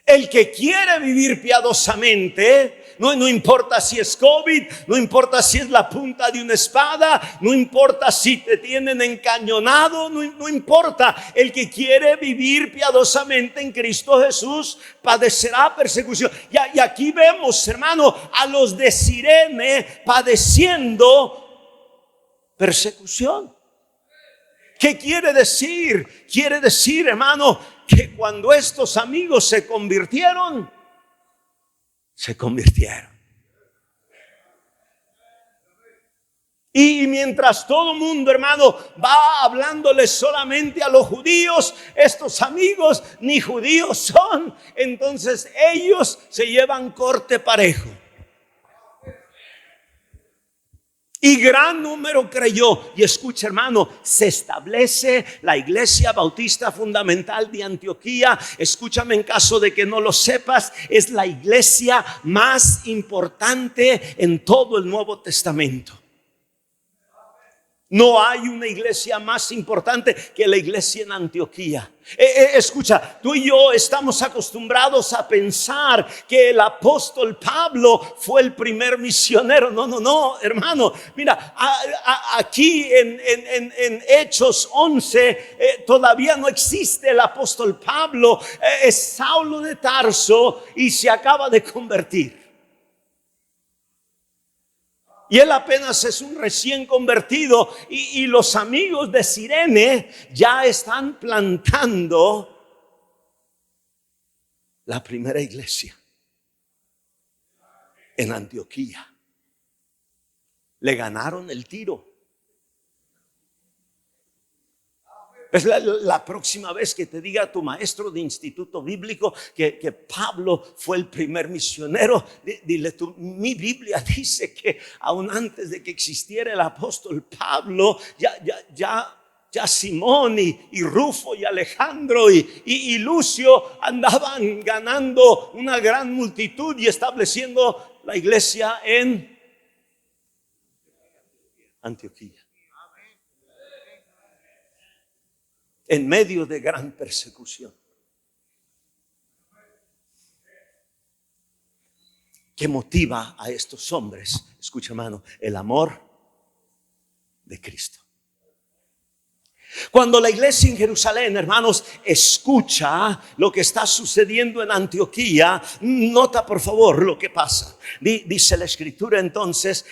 El que quiere vivir piadosamente, no importa si es COVID, no importa si es la punta de una espada, no importa si te tienen encañonado, no importa. El que quiere vivir piadosamente en Cristo Jesús padecerá persecución. Y aquí vemos, hermano, a los de Cirene padeciendo persecución. ¿Qué quiere decir? Quiere decir, hermano, que cuando estos amigos se convirtieron. Y mientras todo mundo, hermano, va hablándole solamente a los judíos, estos amigos ni judíos son. Entonces ellos se llevan corte parejo. Y gran número creyó. Y escucha, hermano, se establece la Iglesia Bautista Fundamental de Antioquía. Escúchame, en caso de que no lo sepas, es la iglesia más importante en todo el Nuevo Testamento. No hay una iglesia más importante que la iglesia en Antioquía. Escucha, tú y yo estamos acostumbrados a pensar que el apóstol Pablo fue el primer misionero. No, hermano. Mira, aquí en Hechos 11 todavía no existe el apóstol Pablo. Es Saulo de Tarso y se acaba de convertir. Y él apenas es un recién convertido y los amigos de Cirene ya están plantando la primera iglesia en Antioquía. Le ganaron el tiro. Es la próxima vez que te diga tu maestro de instituto bíblico que Pablo fue el primer misionero, dile tú, mi Biblia dice que aún antes de que existiera el apóstol Pablo, ya Simón y Rufo y Alejandro y Lucio andaban ganando una gran multitud y estableciendo la iglesia en Antioquía. En medio de gran persecución. ¿Qué motiva a estos hombres? Escucha, hermano, el amor de Cristo. Cuando la iglesia en Jerusalén, hermanos, escucha lo que está sucediendo en Antioquía, nota por favor lo que pasa. Dice la escritura entonces,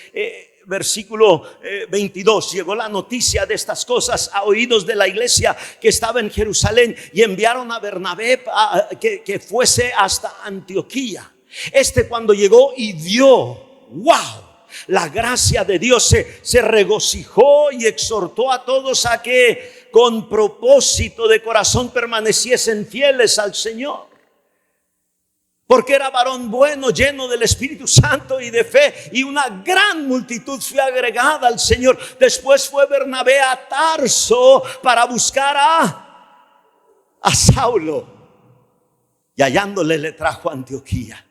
versículo 22, llegó la noticia de estas cosas a oídos de la iglesia que estaba en Jerusalén y enviaron a Bernabé que fuese hasta Antioquía. Cuando llegó y vio, la gracia de Dios, se regocijó y exhortó a todos a que con propósito de corazón permaneciesen fieles al Señor. Porque era varón bueno, lleno del Espíritu Santo y de fe, y una gran multitud fue agregada al Señor. Después fue Bernabé a Tarso para buscar a Saulo, y hallándole le trajo a Antioquía.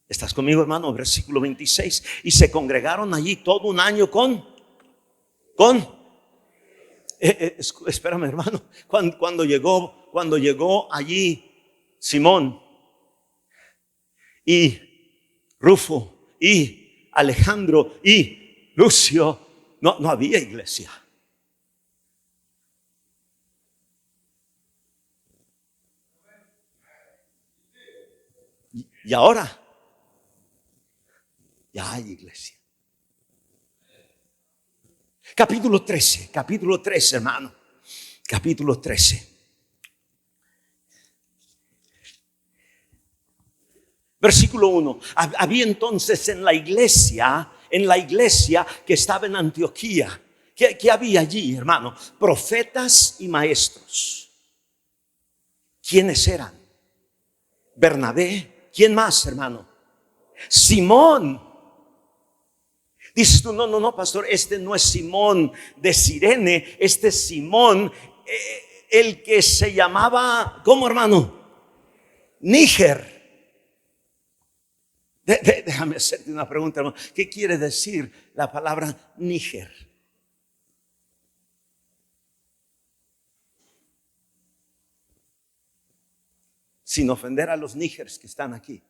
¿Estás conmigo, hermano? Versículo 26. Y se congregaron allí todo un año espérame, hermano. Cuando llegó allí Simón y Rufo y Alejandro y Lucio, no había iglesia. Y ahora ya hay iglesia. Capítulo 13, hermano. Capítulo 13. Versículo 1. Había entonces en la iglesia que estaba en Antioquía, ¿qué había allí, hermano? Profetas y maestros. ¿Quiénes eran? Bernabé. ¿Quién más, hermano? Simón. Dices tú, no, pastor, este no es Simón de Cirene, este es Simón, el que se llamaba, ¿cómo, hermano? Níger. Déjame hacerte una pregunta, hermano. ¿Qué quiere decir la palabra Níger? Sin ofender a los nígers que están aquí.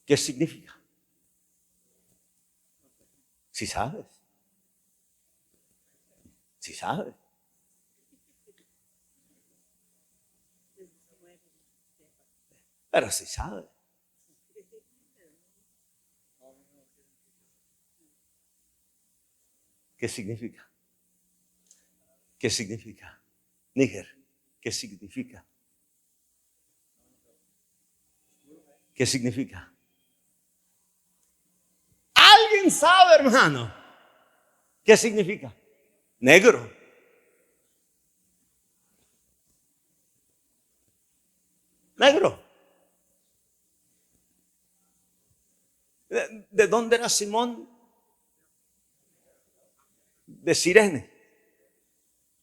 ¿Qué significa? Si sabes. Si sabes. Pero si sabes. ¿Qué significa? ¿Qué significa? Níger. ¿Qué significa? ¿Qué significa? ¿Alguien sabe, hermano? ¿Qué significa? Negro. Negro. ¿De dónde era Simón? De Cirene.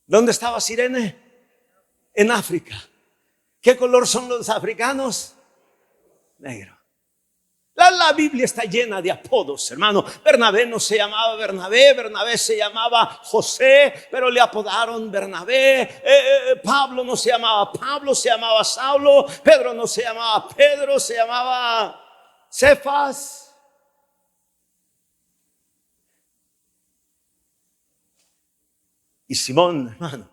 ¿Dónde estaba Cirene? En África. ¿Qué color son los africanos? Negro. La Biblia está llena de apodos, hermano. Bernabé no se llamaba Bernabé, Bernabé se llamaba José, pero le apodaron Bernabé. Pablo no se llamaba Pablo, se llamaba Saulo. Pedro no se llamaba Pedro, se llamaba Cefas. Y Simón, hermano,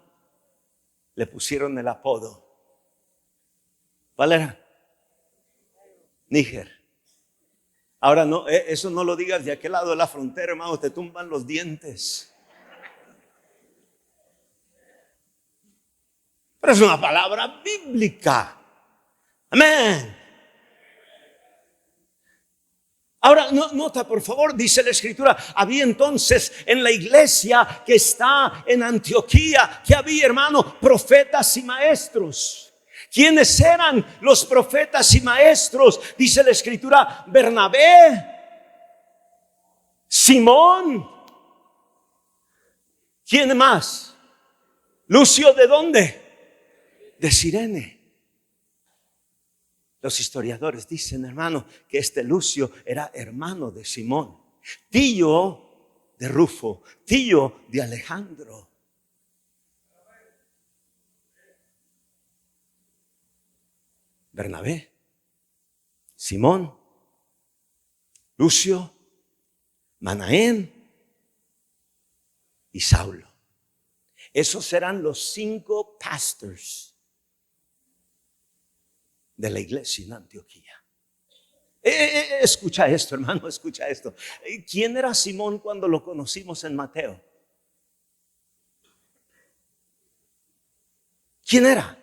le pusieron el apodo. ¿Cuál era? Níger. Ahora no, eso no lo digas de aquel lado de la frontera, hermano, te tumban los dientes. Pero es una palabra bíblica. Amén. Ahora, nota por favor, dice la Escritura, había entonces en la iglesia que está en Antioquía, que había, hermano, profetas y maestros. ¿Quiénes eran los profetas y maestros? Dice la Escritura, Bernabé, Simón. ¿Quién más? Lucio, ¿de dónde? De Cirene. Los historiadores dicen, hermano, que este Lucio era hermano de Simón, tío de Rufo, tío de Alejandro. Bernabé, Simón, Lucio, Manaén y Saulo. Esos eran los 5 pastors de la iglesia en Antioquía. Escucha esto, hermano, escucha esto. ¿Quién era Simón cuando lo conocimos en Mateo? ¿Quién era?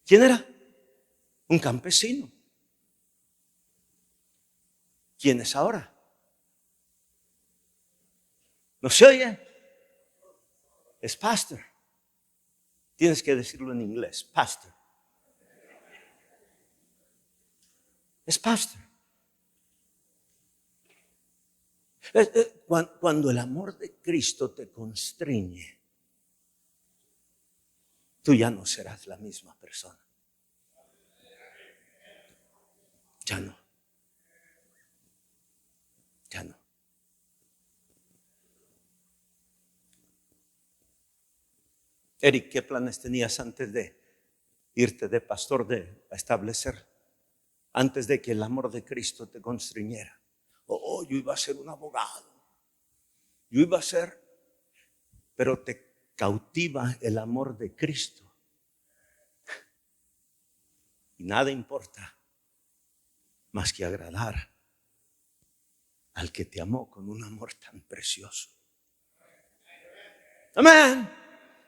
¿Quién era? Un campesino. ¿Quién es ahora? ¿No se oye? Es pastor. Tienes que decirlo en inglés, pastor. Es pastor. Cuando el amor de Cristo te constriñe, tú ya no serás la misma persona. Ya no. Ya no. Eric, ¿qué planes tenías antes de irte de pastor a establecer? Antes de que el amor de Cristo te constriñera. Yo iba a ser un abogado. Yo iba a ser, pero te cautiva el amor de Cristo. Y nada importa más que agradar al que te amó con un amor tan precioso. Amén.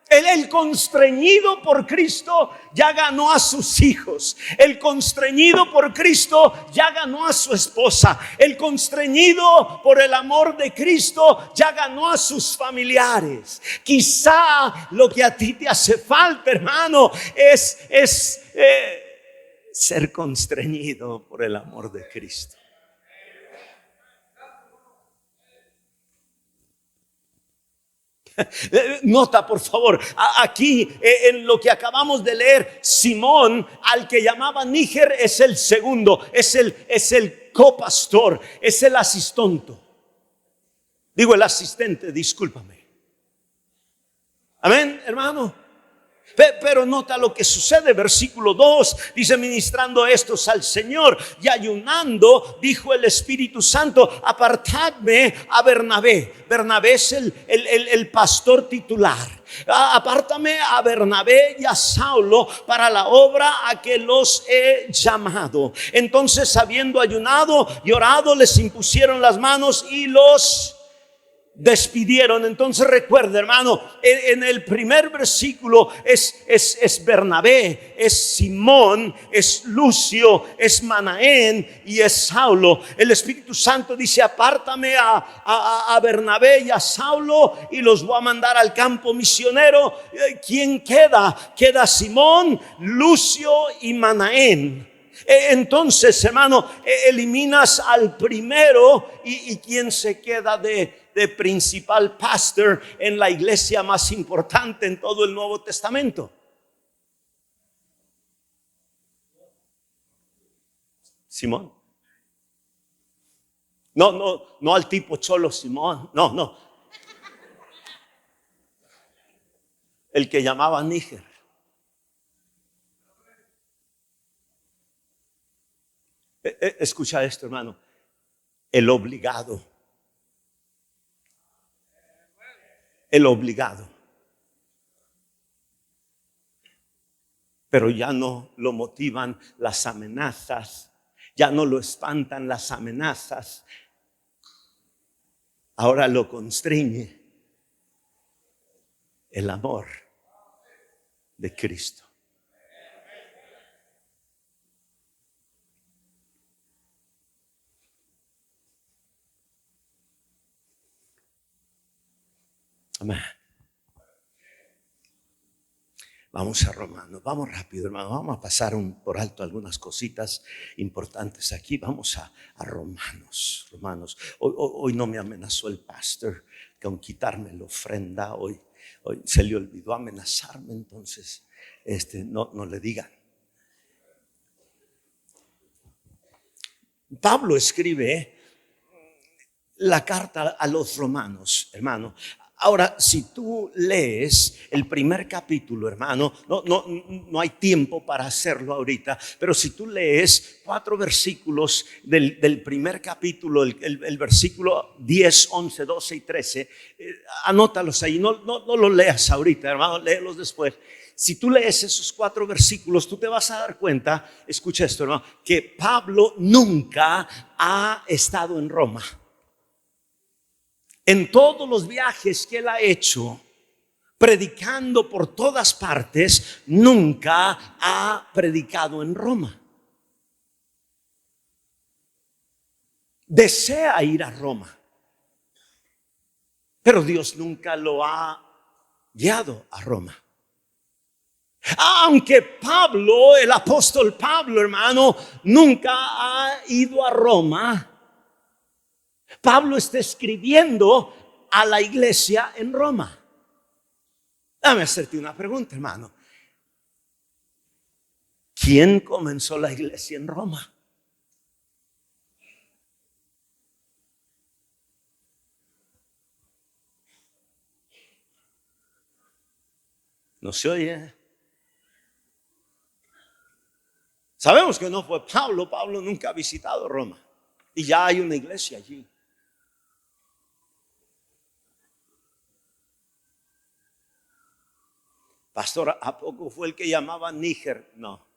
El constreñido por Cristo ya ganó a sus hijos. El constreñido por Cristo ya ganó a su esposa. El constreñido por el amor de Cristo ya ganó a sus familiares. Quizá lo que a ti te hace falta, hermano, es ser constreñido por el amor de Cristo. Nota por favor, aquí en lo que acabamos de leer, Simón, al que llamaban Níger, es el segundo, es el copastor, es el asistonto. Digo el asistente, discúlpame. Amén, hermano. Pero nota lo que sucede, versículo 2, dice: ministrando estos al Señor y ayunando, dijo el Espíritu Santo: apartadme a Bernabé. Bernabé es el pastor titular. Apártame a Bernabé y a Saulo para la obra a que los he llamado. Entonces, habiendo ayunado y orado, les impusieron las manos y los despidieron. Entonces recuerda, hermano, en el primer versículo es Bernabé, es Simón, es Lucio, es Manaén y es Saulo. El Espíritu Santo dice: apártame a Bernabé y a Saulo y los voy a mandar al campo misionero. ¿Quién queda? Queda Simón, Lucio y Manaén. Entonces, hermano, eliminas al primero y ¿quién se queda de principal pastor en la iglesia más importante en todo el Nuevo Testamento? Simón. No al tipo cholo Simón, no. El que llamaba Níger. Escucha esto, hermano. El obligado. Pero ya no lo motivan las amenazas, ya no lo espantan las amenazas. Ahora lo constriñe el amor de Cristo. Amén. Vamos a Romanos, vamos rápido, hermano. Vamos a pasar por alto algunas cositas importantes aquí. Vamos a Romanos. Hoy no me amenazó el pastor con quitarme la ofrenda. Hoy se le olvidó amenazarme, entonces no le digan. Pablo escribe la carta a los romanos, hermano. Ahora, si tú lees el primer capítulo, hermano, no hay tiempo para hacerlo ahorita, pero si tú lees 4 versículos del primer capítulo, el versículo 10, 11, 12 y 13, anótalos ahí, no los leas ahorita, hermano, léelos después. Si tú lees esos 4 versículos, tú te vas a dar cuenta, escucha esto, hermano, que Pablo nunca ha estado en Roma. En todos los viajes que él ha hecho, predicando por todas partes, nunca ha predicado en Roma. Desea ir a Roma, pero Dios nunca lo ha guiado a Roma. Aunque Pablo, el apóstol Pablo, hermano, nunca ha ido a Roma, Pablo está escribiendo a la iglesia en Roma. Dame hacerte una pregunta, hermano. ¿Quién comenzó la iglesia en Roma? No se oye. Sabemos que no fue Pablo. Pablo nunca ha visitado Roma. Y ya hay una iglesia allí. Pastor, ¿a poco fue el que llamaba Níger? No.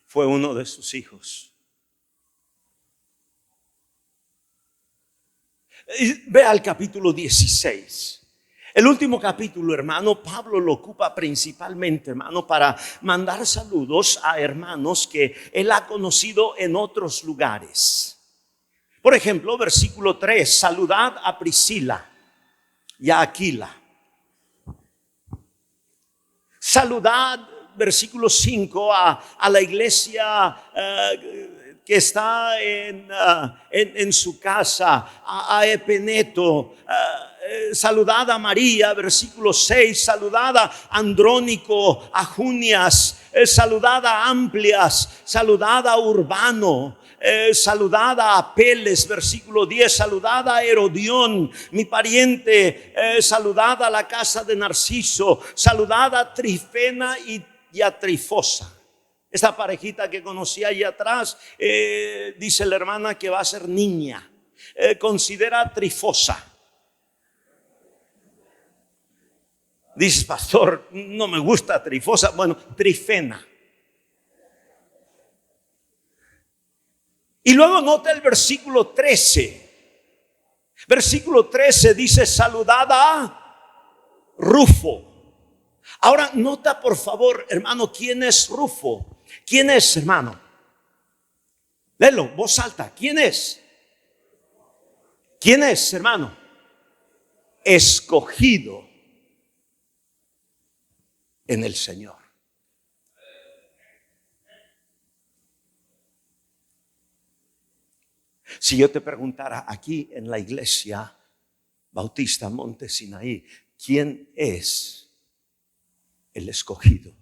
Fue uno de sus hijos. Ve al capítulo 16. El último capítulo, hermano, Pablo lo ocupa principalmente, hermano, para mandar saludos a hermanos que él ha conocido en otros lugares. Por ejemplo, versículo 3, saludad a Priscila y a Aquila. Saludad, versículo 5, a la iglesia que está en su casa, a Epeneto. Saludad a María, versículo 6, saludad a Andrónico, a Junias, saludad a Amplias, saludad a Urbano, saludad a Apeles, versículo 10, saludad a Herodión, mi pariente, saludad a la casa de Narciso, saludad a Trifena y a Trifosa. Esta parejita que conocí allí atrás, dice la hermana que va a ser niña. Considera a Trifosa. Dices, pastor, no me gusta Trifosa. Bueno, Trifena. Y luego nota el versículo 13. Versículo 13 dice: saludad a Rufo. Ahora nota por favor, hermano, ¿quién es Rufo? ¿Quién es, hermano? Léelo, voz alta. ¿Quién es? ¿Quién es, hermano? Escogido en el Señor. Si yo te preguntara aquí en la iglesia Bautista Monte Sinaí, ¿quién es el escogido?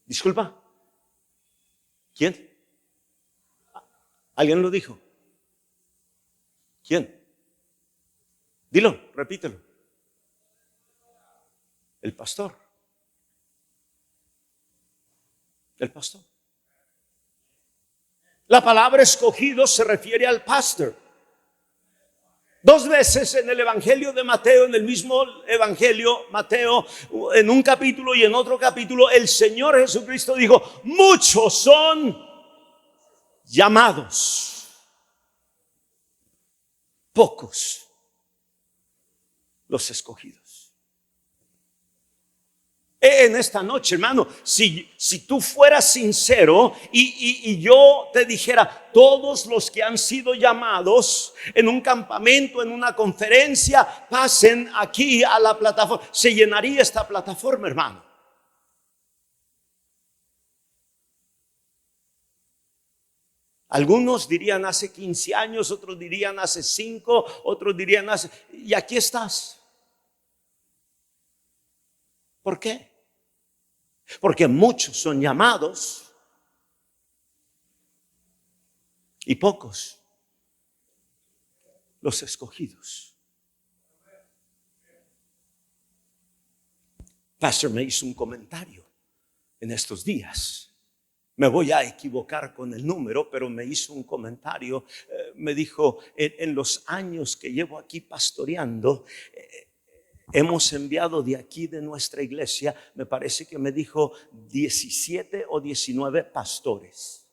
Disculpa, ¿quién? ¿Alguien lo dijo? ¿Quién? Dilo, repítelo. El pastor. El pastor. La palabra escogido se refiere al pastor. 2 veces en el Evangelio de Mateo, en el mismo Evangelio, Mateo, en un capítulo y en otro capítulo, el Señor Jesucristo dijo: muchos son llamados, pocos los escogidos. En esta noche, hermano, si tú fueras sincero y yo te dijera: todos los que han sido llamados en un campamento, en una conferencia, pasen aquí a la plataforma, se llenaría esta plataforma, hermano. Algunos dirían hace 15 años, otros dirían hace 5, otros dirían hace... Y aquí estás. ¿Por qué? Porque muchos son llamados y pocos los escogidos. Pastor me hizo un comentario en estos días. Me voy a equivocar con el número, pero me hizo un comentario. Me dijo: en los años que llevo aquí pastoreando, hemos enviado de aquí de nuestra iglesia, me parece que me dijo 17 o 19 pastores.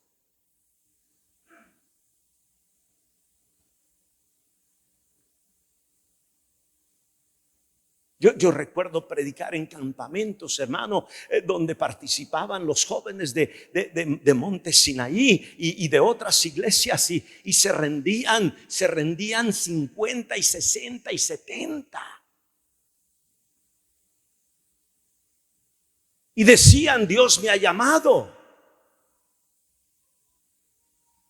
Yo recuerdo predicar en campamentos, hermano, donde participaban los jóvenes de Monte Sinaí y de otras iglesias, y se rendían 50 y 60 y 70. Y decían: Dios me ha llamado.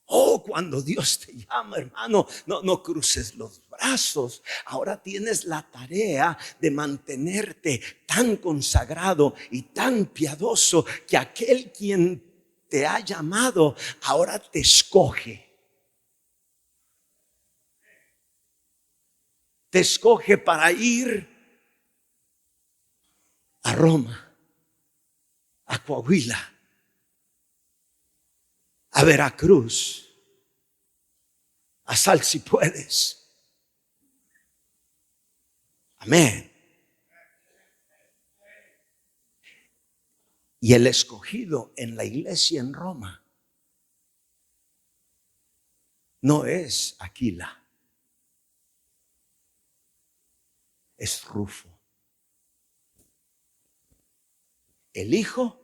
Oh, cuando Dios te llama, hermano, no cruces los brazos. Ahora tienes la tarea de mantenerte tan consagrado y tan piadoso que aquel quien te ha llamado ahora te escoge. Te escoge para ir a Roma, a Coahuila, a Veracruz, a Sal si puedes. Amén. Y el escogido en la iglesia en Roma no es Aquila, es Rufo, el hijo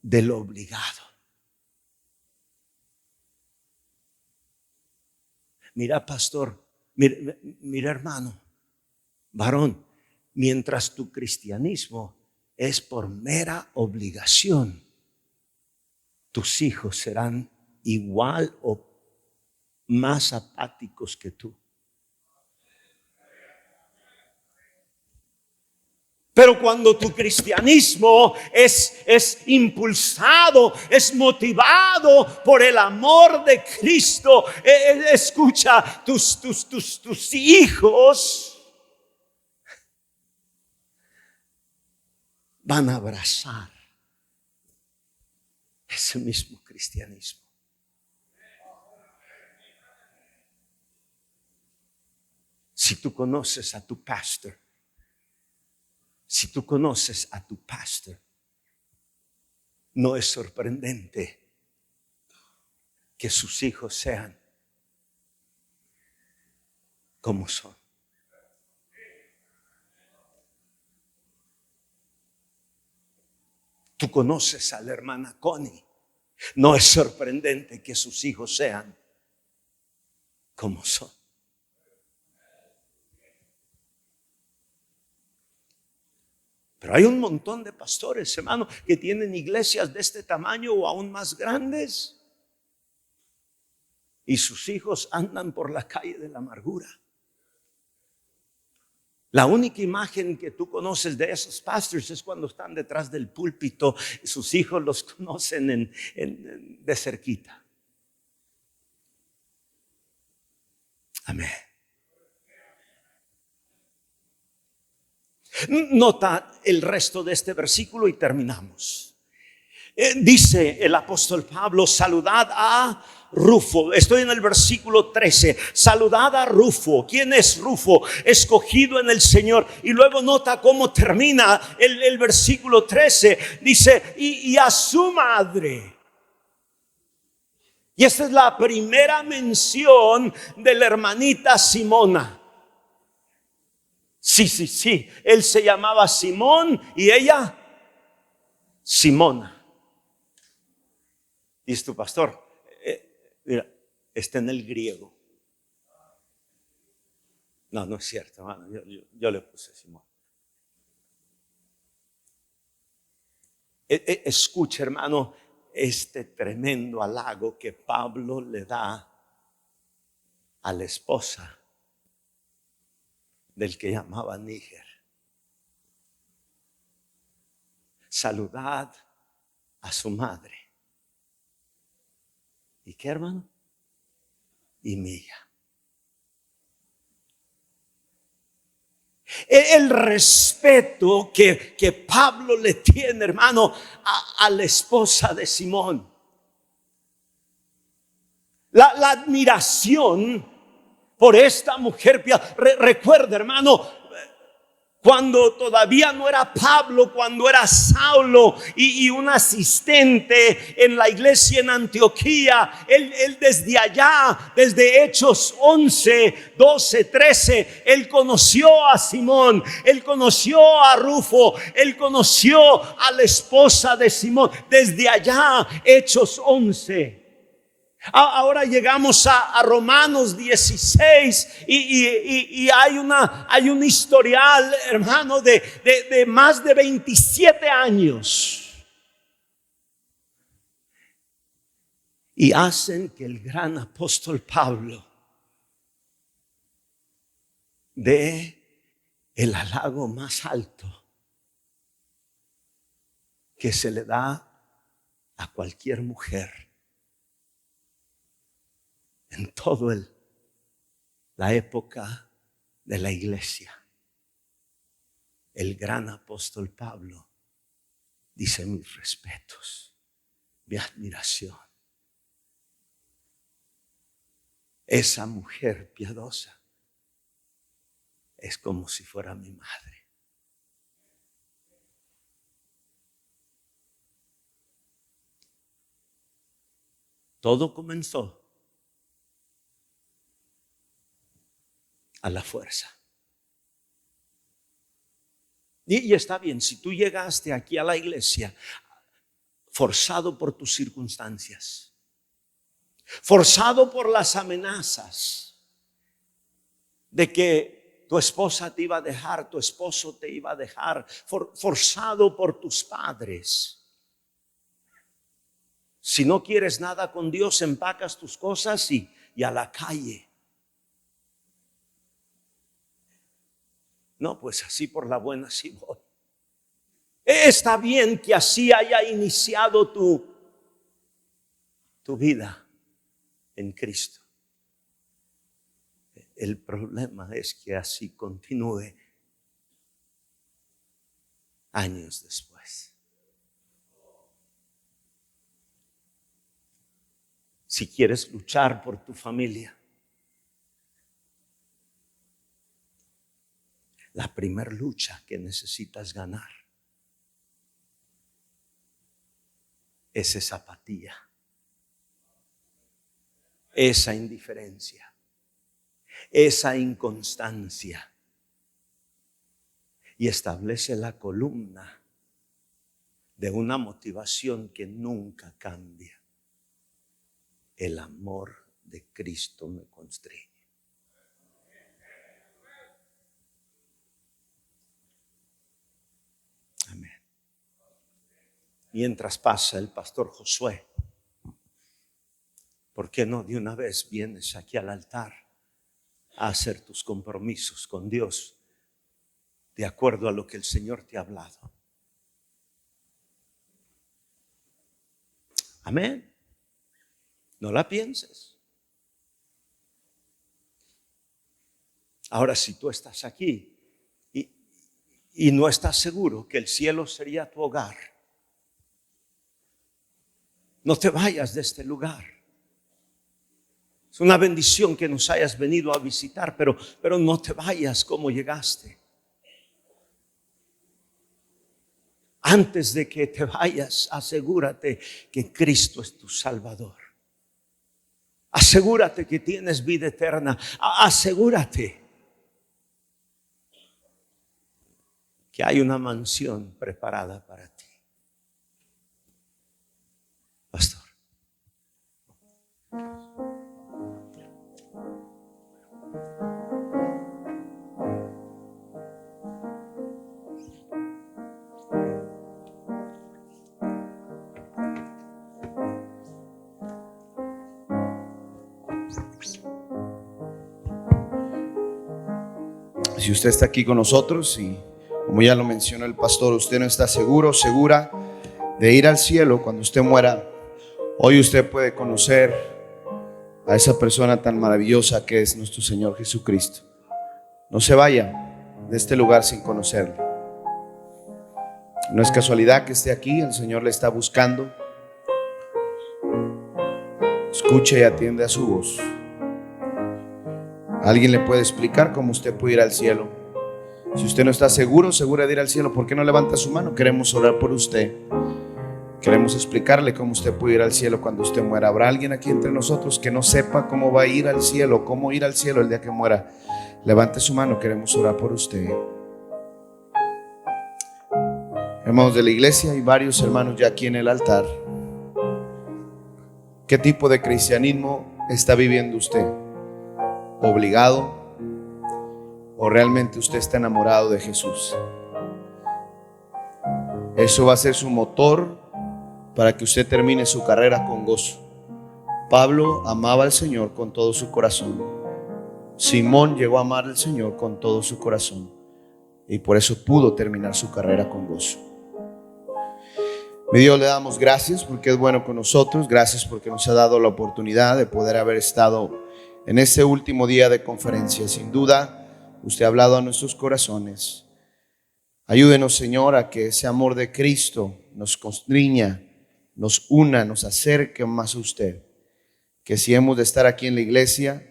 del obligado. Mira, pastor, mira, hermano, varón, mientras tu cristianismo es por mera obligación, tus hijos serán igual o más apáticos que tú. Pero cuando tu cristianismo es impulsado, es motivado por el amor de Cristo, escucha, tus hijos van a abrazar ese mismo cristianismo. Si tú conoces a tu pastor, Si tú conoces a tu pastor, no es sorprendente que sus hijos sean como son. Tú conoces a la hermana Connie. No es sorprendente que sus hijos sean como son. Pero hay un montón de pastores, hermano, que tienen iglesias de este tamaño o aún más grandes. Y sus hijos andan por la calle de la amargura. La única imagen que tú conoces de esos pastores es cuando están detrás del púlpito. Sus hijos los conocen de cerquita. Amén. Nota el resto de este versículo y terminamos. Dice el apóstol Pablo: saludad a Rufo. Estoy en el versículo 13. Saludad a Rufo. ¿Quién es Rufo? Escogido en el Señor. Y luego nota cómo termina el versículo 13. Dice: y a su madre. Y esta es la primera mención de la hermanita Simona. Sí. Él se llamaba Simón y ella Simona. Dice tu pastor, mira, está en el griego. No es cierto, hermano. Yo le puse Simón. Escucha, hermano, este tremendo halago que Pablo le da a la esposa del que llamaba Níger. Saludad a su madre. ¿Y qué, hermano? Y mía. El respeto que Pablo le tiene, hermano, a la esposa de Simón. La admiración por esta mujer. Recuerda, hermano, cuando todavía no era Pablo, cuando era Saulo y un asistente en la iglesia en Antioquía, él desde allá, desde Hechos 11, 12, 13, él conoció a Simón, él conoció a Rufo, él conoció a la esposa de Simón, desde allá, Hechos 11. Ahora llegamos a Romanos 16 y hay un historial, hermano, de más de 27 años. Y hacen que el gran apóstol Pablo dé el halago más alto que se le da a cualquier mujer en toda la época de la iglesia. El gran apóstol Pablo dice: mis respetos, mi admiración. Esa mujer piadosa es como si fuera mi madre. Todo comenzó a la fuerza. Y está bien, si tú llegaste aquí a la iglesia forzado por tus circunstancias, forzado por las amenazas de que tu esposa te iba a dejar, tu esposo te iba a dejar, forzado por tus padres. Si no quieres nada con Dios, empacas tus cosas y a la calle. No, pues así por la buena sí voy. Está bien que así haya iniciado tu vida en Cristo. El problema es que así continúe años después. Si quieres luchar por tu familia, La primer lucha que necesitas ganar es esa apatía, esa indiferencia, esa inconstancia. Y establece la columna de una motivación que nunca cambia. El amor de Cristo me constriñe. Amén. Mientras pasa el pastor Josué, ¿por qué no de una vez vienes aquí al altar a hacer tus compromisos con Dios de acuerdo a lo que el Señor te ha hablado? Amén. No la pienses. Ahora, si tú estás aquí y no estás seguro que el cielo sería tu hogar, no te vayas de este lugar. Es una bendición que nos hayas venido a visitar, pero no te vayas como llegaste. Antes de que te vayas, asegúrate que Cristo es tu Salvador. Asegúrate que tienes vida eterna. Asegúrate que hay una mansión preparada para ti. Pastor. Si usted está aquí con nosotros y, como ya lo mencionó el pastor, usted no está seguro, segura de ir al cielo cuando usted muera, hoy usted puede conocer a esa persona tan maravillosa que es nuestro Señor Jesucristo. No se vaya de este lugar sin conocerlo. No es casualidad que esté aquí, el Señor le está buscando. Escuche y atiende a su voz. ¿Alguien le puede explicar cómo usted puede ir al cielo? Si usted no está seguro, segura de ir al cielo, ¿por qué no levanta su mano? Queremos orar por usted. Queremos explicarle cómo usted puede ir al cielo cuando usted muera. ¿Habrá alguien aquí entre nosotros que no sepa cómo va a ir al cielo, cómo ir al cielo el día que muera? Levante su mano, queremos orar por usted. Hermanos de la iglesia y varios hermanos ya aquí en el altar. ¿Qué tipo de cristianismo está viviendo usted? ¿Obligado? ¿O realmente usted está enamorado de Jesús? Eso va a ser su motor para que usted termine su carrera con gozo. Pablo amaba al Señor con todo su corazón. Simón llegó a amar al Señor con todo su corazón y por eso pudo terminar su carrera con gozo. Mi Dios, le damos gracias porque es bueno con nosotros. Gracias porque nos ha dado la oportunidad de poder haber estado en este último día de conferencia. Sin duda, usted ha hablado a nuestros corazones. Ayúdenos, Señor, a que ese amor de Cristo nos constriña, nos una, nos acerque más a usted. Que si hemos de estar aquí en la iglesia,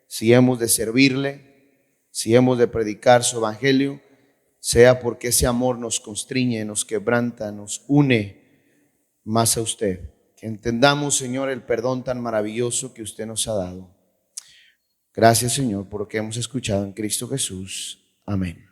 si hemos de servirle, si hemos de predicar su evangelio, sea porque ese amor nos constriñe, nos quebranta, nos une más a usted. Que entendamos, Señor, el perdón tan maravilloso que usted nos ha dado. Gracias, Señor, por lo que hemos escuchado en Cristo Jesús. Amén.